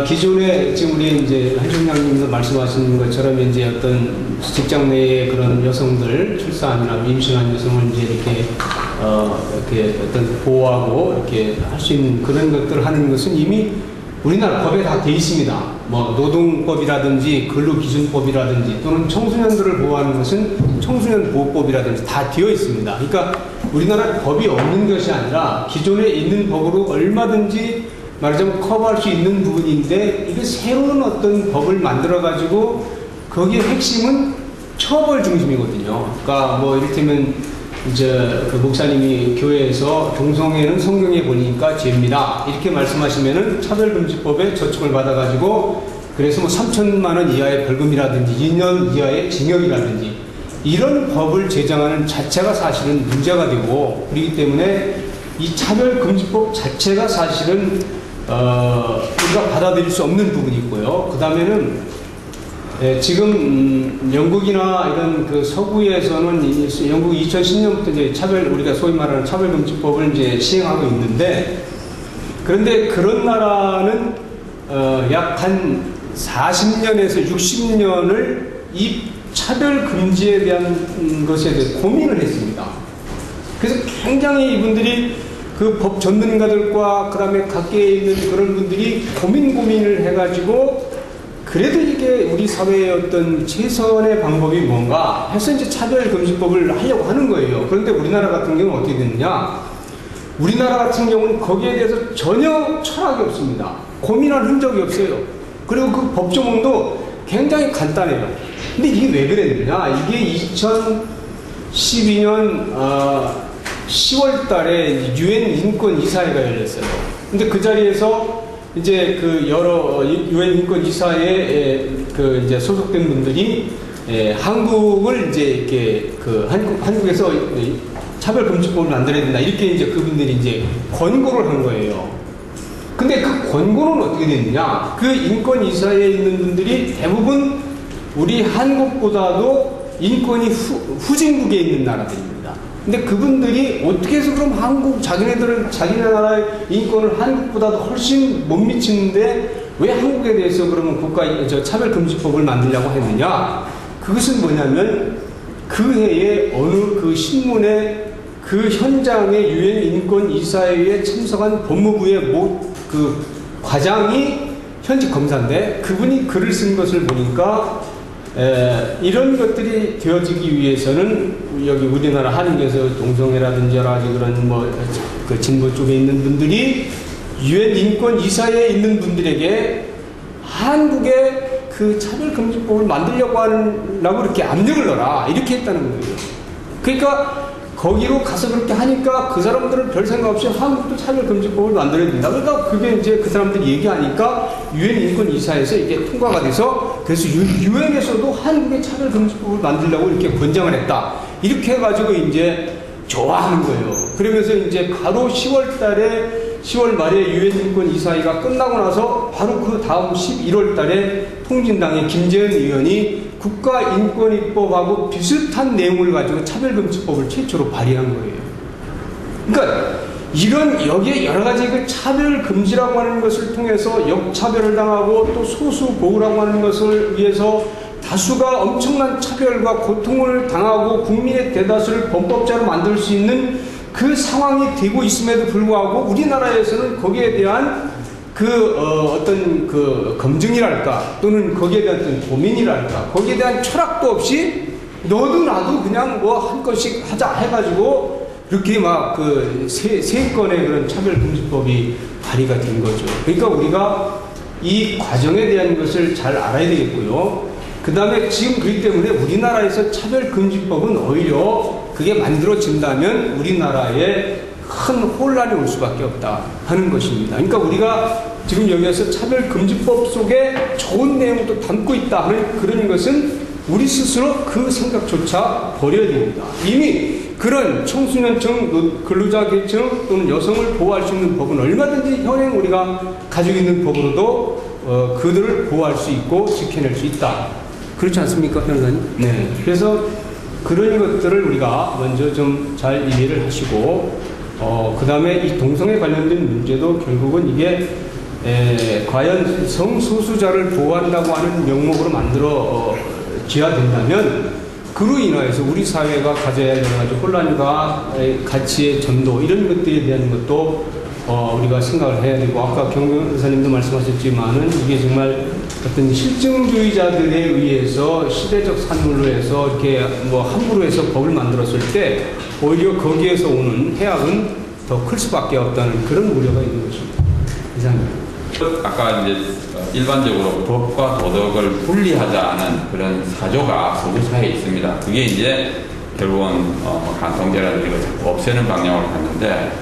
기존에 지금 우리 이제 한총장님도 말씀하시는 것처럼 이제 어떤 직장 내의 그런 여성들 출산이나 임신한 여성을 이제 이렇게 어떤 보호하고 이렇게 할 수 있는 그런 것들을 하는 것은 이미 우리나라 법에 다 돼 있습니다. 뭐 노동법이라든지 근로기준법이라든지 또는 청소년들을 보호하는 것은 청소년 보호법이라든지 다 되어 있습니다. 그러니까 우리나라 법이 없는 것이 아니라 기존에 있는 법으로 얼마든지 말하자면 커버할 수 있는 부분인데 이게 새로운 어떤 법을 만들어 가지고 거기에 핵심은 처벌 중심이거든요. 그러니까 뭐 이를테면 이제 그 목사님이 교회에서 동성애는 성경에 보니까 죄입니다 이렇게 말씀하시면은 차별금지법에 저촉을 받아가지고 그래서 뭐 3천만 원 이하의 벌금이라든지 2년 이하의 징역이라든지 이런 법을 제정하는 자체가 사실은 문제가 되고 그렇기 때문에 이 차별금지법 자체가 사실은 우리가 받아들일 수 없는 부분이 있고요. 그 다음에는 지금 영국이나 이런 그 서구에서는 영국이 2010년부터 이제 우리가 소위 말하는 차별금지법을 이제 시행하고 있는데 그런데 그런 나라는 약 한 40년에서 60년을 이 차별금지에 대한 것에 대해 고민을 했습니다. 그래서 굉장히 이분들이 그 법 전문가들과 그 다음에 각계에 있는 그런 분들이 고민을 해가지고 그래도 이게 우리 사회의 어떤 최선의 방법이 뭔가 해서 이제 차별금지법을 하려고 하는 거예요. 그런데 우리나라 같은 경우는 어떻게 됐느냐? 우리나라 같은 경우는 거기에 대해서 전혀 철학이 없습니다. 고민할 흔적이 없어요. 그리고 그 법조문도 굉장히 간단해요. 근데 이게 왜 그랬느냐? 이게 2012년 10월 달에 유엔 인권 이사회가 열렸어요. 근데 그 자리에서 이제 그 여러 유엔 인권 이사회에 그 이제 소속된 분들이 한국을 이제 이렇게 그 한국에서 차별금지법을 만들어야 된다 이렇게 이제 그분들이 이제 권고를 한 거예요. 근데 그 권고는 어떻게 됐느냐? 그 인권 이사회에 있는 분들이 대부분 우리 한국보다도 인권이 후진국에 있는 나라들입니다. 근데 그분들이 어떻게 해서 그럼 자기네 나라의 인권을 한국보다도 훨씬 못 미치는데 왜 한국에 대해서 그러면 차별금지법을 만들려고 했느냐? 그것은 뭐냐면 그 해에 어느 그 신문에 그 현장에 유엔 인권 이사회에 참석한 법무부의 그 과장이 현직 검사인데 그분이 글을 쓴 것을 보니까 이런 것들이 되어지기 위해서는 여기 우리나라 한국에서 동성애라든지 여러 가지 그런 그 진보 쪽에 있는 분들이 유엔 인권 이사회에 있는 분들에게 한국의 그 차별금지법을 만들려고 하려고 이렇게 압력을 넣어라 이렇게 했다는 거예요. 그러니까 거기로 가서 그렇게 하니까 그 사람들은 별 생각 없이 한국도 차별금지법을 만들어야 된다. 그러니까 그게 이제 그 사람들이 얘기하니까 유엔 인권 이사회에서 이게 통과가 돼서 그래서 유엔에서도 한국의 차별금지법을 만들려고 이렇게 권장을 했다. 이렇게 해가지고 이제 좋아하는 거예요. 그러면서 이제 바로 10월 말에 유엔 인권 이사회가 끝나고 나서 바로 그 다음 11월 달에 통진당의 김재현 의원이 국가인권입법하고 비슷한 내용을 가지고 차별금지법을 최초로 발의한 거예요. 그러니까 여기에 여러 가지 그 차별금지라고 하는 것을 통해서 역차별을 당하고 또 소수보호라고 하는 것을 위해서 다수가 엄청난 차별과 고통을 당하고 국민의 대다수를 범법자로 만들 수 있는 그 상황이 되고 있음에도 불구하고 우리나라에서는 거기에 대한 어떤 그 검증이랄까 또는 거기에 대한 어떤 고민이랄까 거기에 대한 철학도 없이 너도 나도 그냥 한 건씩 하자 해가지고 이렇게 막 세 건의 그런 차별금지법이 발의가 된 거죠. 그러니까 우리가 이 과정에 대한 것을 잘 알아야 되겠고요. 그 다음에 지금 그렇기 때문에 우리나라에서 차별금지법은 오히려 그게 만들어진다면 우리나라에 큰 혼란이 올 수밖에 없다 하는 것입니다. 그러니까 우리가 지금 여기에서 차별금지법 속에 좋은 내용도 담고 있다 하는 그런 것은 우리 스스로 그 생각조차 버려야 됩니다. 이미 그런 청소년층, 근로자계층 또는 여성을 보호할 수 있는 법은 얼마든지 현행 우리가 가지고 있는 법으로도 그들을 보호할 수 있고 지켜낼 수 있다. 그렇지 않습니까, 변호사님? 네. 그래서 그런 것들을 우리가 먼저 좀 잘 이해를 하시고, 그 다음에 이 동성애 관련된 문제도 결국은 이게, 과연 성소수자를 보호한다고 하는 명목으로 만들어져야 된다면, 그로 인하여서 우리 사회가 가져야 할 여러 가지 혼란과 가치의 전도, 이런 것들에 대한 것도 우리가 생각을 해야 되고, 아까 경 변호사님도 말씀하셨지만은 이게 정말 어떤 실증주의자들에 의해서 시대적 산물로 해서 이렇게 함부로 해서 법을 만들었을 때 오히려 거기에서 오는 해악은 더 클 수밖에 없다는 그런 우려가 있는 것입니다. 이상입니다. 아까 이제 일반적으로 법과 도덕을 분리하자는 그런 사조가 서구 사회에 있습니다. 그게 이제 결국은 간통죄라든지 이걸 자꾸 없애는 방향으로 갔는데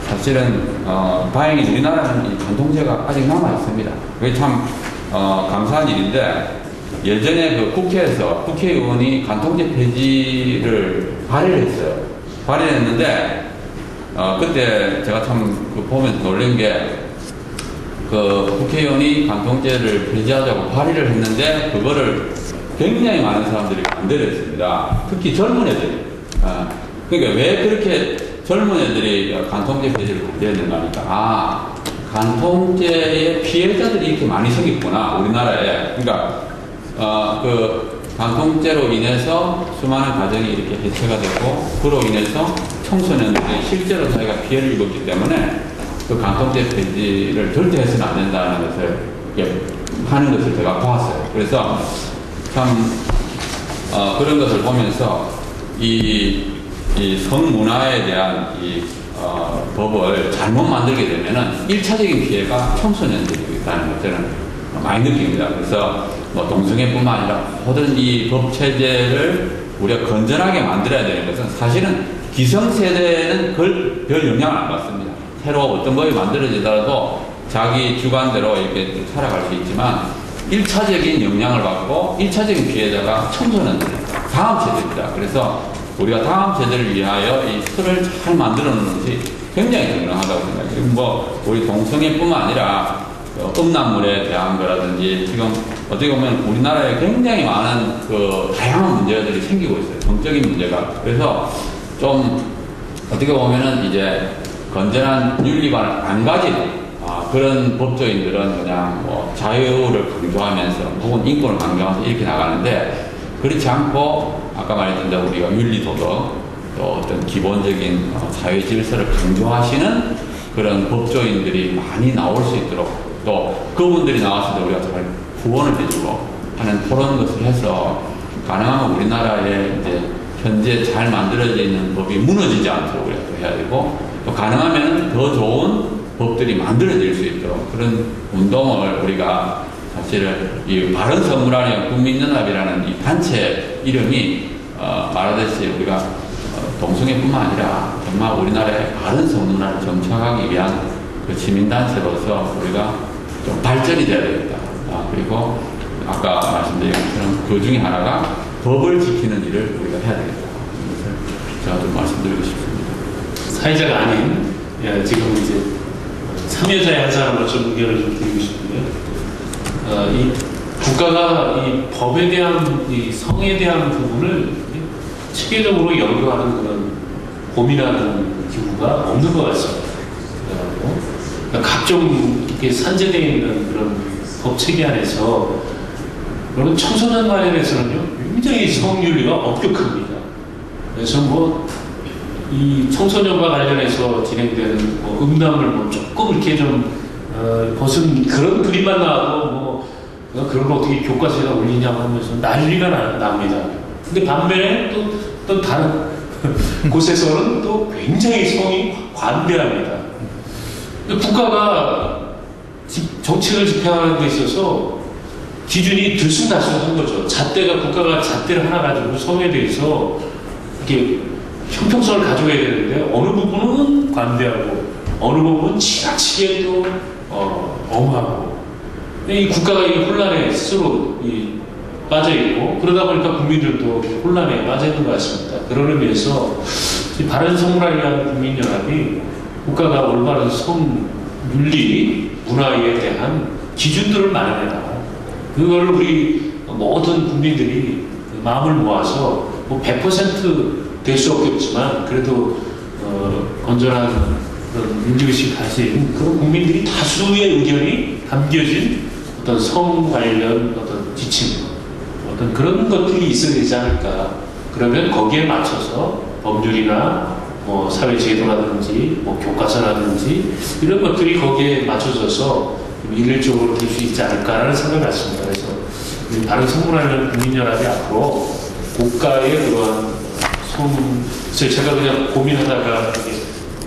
사실은 다행히 우리나라는 이 간통죄가 아직 남아 있습니다. 그게 참 감사한 일인데 예전에 그 국회에서 국회의원이 간통죄 폐지를 발의를 했어요. 발의를 했는데 그때 제가 참 보면서 놀란 게 국회의원이 간통죄를 폐지하자고 발의를 했는데 그거를 굉장히 많은 사람들이 반대를 했습니다. 특히 젊은 애들이. 그러니까 왜 그렇게 젊은 애들이 간통죄 폐지를 반대했는가 하니까 간통죄의 피해자들이 이렇게 많이 생겼구나 우리나라에. 그러니까 간통죄로 인해서 수많은 가정이 이렇게 해체가 되고 그로 인해서 청소년들이 실제로 자기가 피해를 입었기 때문에 그 간통죄 폐지를 절대 해서는 안 된다는 것을 하는 것을 제가 보았어요. 그래서 참 그런 것을 보면서 이 성문화에 대한 법을 잘못 만들게 되면은 1차적인 피해가 청소년들이 있다는 것들은 많이 느낍니다. 그래서 동성애뿐만 아니라 모든 이 법 체제를 우리가 건전하게 만들어야 되는 것은 사실은 기성세대는 별 영향을 안 받습니다. 새로 어떤 법이 만들어지더라도 자기 주관대로 이렇게 살아갈 수 있지만 1차적인 영향을 받고 1차적인 피해자가 청소년들입니다. 다음 세대입니다. 그래서 우리가 다음 세대를 위하여 이 틀을 잘 만들어 놓는 것이 굉장히 중요하다고 생각해요. 우리 동성애뿐만 아니라 음란물에 대한 거라든지 지금 어떻게 보면 우리나라에 굉장히 많은 다양한 문제들이 생기고 있어요. 정적인 문제가. 그래서 좀 어떻게 보면은 이제 건전한 윤리관을 안 가진 그런 법조인들은 그냥 자유를 강조하면서 혹은 인권을 강조하면서 이렇게 나가는데 그렇지 않고 아까 말했던 대로 우리가 윤리도덕 또 어떤 기본적인 사회 질서를 강조하시는 그런 법조인들이 많이 나올 수 있도록 또 그분들이 나왔을 때 우리가 잘 후원을 해주고 하는 그런 것을 해서 가능하면 우리나라에 이제 현재 잘 만들어져 있는 법이 무너지지 않도록 우리가 또 해야 되고, 또 가능하면 더 좋은 법들이 만들어질 수 있도록 그런 운동을 우리가 사실은 이 바른선문화위원 국민연합이라는 이 단체 이름이 말하듯이 우리가 동성애뿐만 아니라 정말 우리나라의 바른선문화를 정착하기 위한 그 시민단체로서 우리가 좀 발전이 돼야 되겠다. 그리고 아까 말씀드린 것처럼 그 중에 하나가 법을 지키는 일을 우리가 해야 되겠다. 이것을 제가 좀 말씀드리고 싶습니다. 사회자가 아닌 지금 이제 참여자의 한 사람으로 좀 의견을 좀 드리고 싶은데요. 이 국가가 이 법에 대한 이 성에 대한 부분을 체계적으로 연구하는 그런 고민하는 기구가 없는 것 같습니다. 그러니까 각종 이렇게 산재되어 있는 그런 법 체계 안에서 물론 청소년 관련해서는요 굉장히 성윤리가 엄격합니다. 그래서 뭐 이 청소년과 관련해서 진행되는 뭐 음란물 뭐 조금 이렇게 좀 벗은 그런 그림만 나와도 뭐 그런 거 어떻게 교과서에다 올리냐고 하면서 난리가 납니다. 근데 반면에 또 다른 곳에서는 또 굉장히 성이 관대합니다. 국가가 정책을 집행하는 데 있어서 기준이 들쑥날쑥한 거죠. 국가가 잣대를 하나 가지고 성에 대해서 이렇게 형평성을 가져야 되는데 어느 부분은 관대하고 어느 부분은 지나치게 또 엄하고 이 국가가 이 혼란에 스스로 빠져 있고 그러다 보니까 국민들도 혼란에 빠져 있는 것 같습니다. 그런 의미에서 바른선문화를 위한 국민연합이 국가가 올바른 성윤리 문화에 대한 기준들을 마련해라. 그걸 우리 모든 국민들이 마음을 모아서 뭐 100% 될 수 없겠지만 그래도 건전한 그런 윤리의식 가진 그런 국민들이 다수의 의견이 담겨진 어떤 성 관련 어떤 지침 어떤 그런 것들이 있어야 되지 않을까. 그러면 거기에 맞춰서 법률이나 뭐 사회제도라든지 뭐 교과서라든지 이런 것들이 거기에 맞춰져서 일률적으로 될 수 있지 않을까라는 생각을 갖습니다. 그래서 바른선문화위원 국민연합이 앞으로 국가의 그러한 제가 그냥 고민하다가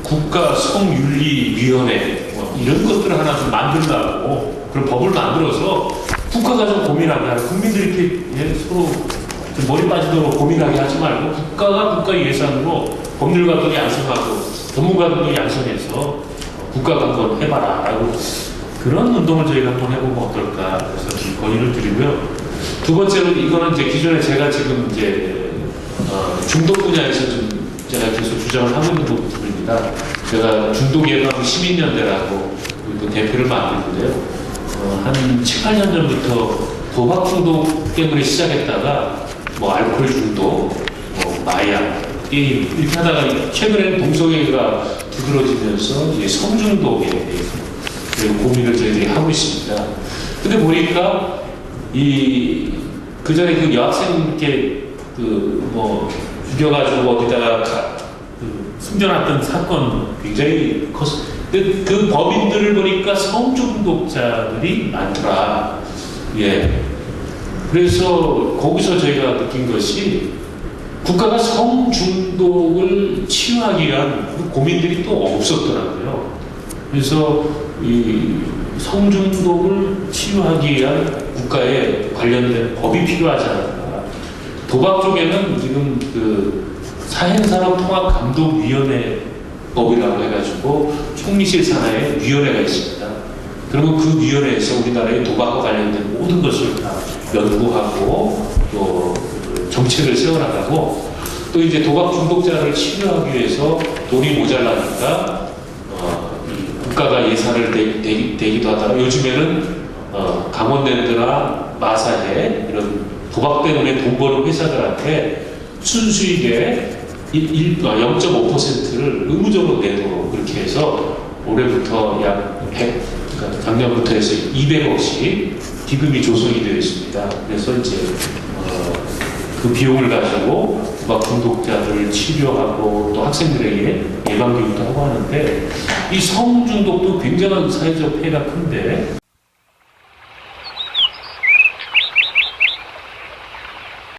국가성윤리위원회 뭐 이런 것들을 하나 좀 만들라고 그런 법을 만들어서 국가가 좀 고민하게 하고 국민들이 이렇게 서로 좀 머리 빠지도록 고민하게 하지 말고 국가가 국가 예산으로 법률가들이 양성하고 전문가들도 양성해서 국가가 한번 해봐라 라고 그런 운동을 저희가 한번 해보면 어떨까 그래서 건의를 드리고요. 두 번째로 이거는 이제 기존에 제가 지금 이제 중독 분야에서 좀 제가 계속 주장을 하고 있는 부분입니다. 제가 중독예방 시민연대라고 또 대표를 만드는데요. 한 7, 8년 전부터 도박 중독 때문에 시작했다가 뭐 알코올 중독, 뭐 마약, 게임 이렇게 하다가 최근에는 동성애가 두드러지면서 이제 성중독에 대해서 고민을 저희들이 하고 있습니다. 근데 보니까 그 전에 그 여학생 이렇게 뭐 죽여가지고 어디다가 숨겨놨던 사건 굉장히 컸어요. 그 법인들을 보니까 성중독자들이 많더라. 예. 그래서 거기서 저희가 느낀 것이 국가가 성중독을 치유하기 위한 고민들이 또 없었더라고요. 그래서 이 성중독을 치유하기 위한 국가에 관련된 법이 필요하지 않을까. 도박 쪽에는 지금 그 사행산업통합감독위원회법이라고 해가지고 총리실 산하에 위원회가 있습니다. 그러면 그 위원회에서 우리나라의 도박과 관련된 모든 것을 다 연구하고 또 정책을 세워나가고 또 이제 도박 중독자를 치료하기 위해서 돈이 모자라니까 국가가 예산을 내기도 하다가 요즘에는 강원랜드나 마사회 이런 도박 때문에 돈 버는 회사들한테 순수익의 0.5%를 의무적으로 내도록 그렇게 해서 올해부터 약 100, 그러니까 작년부터 해서 200억씩 기금이 조성이 되어 있습니다. 그래서 이제 그 비용을 가지고 도박 중독자들을 치료하고 또 학생들에게 예방교육도 하고 하는데 이 성중독도 굉장한 사회적 폐해가 큰데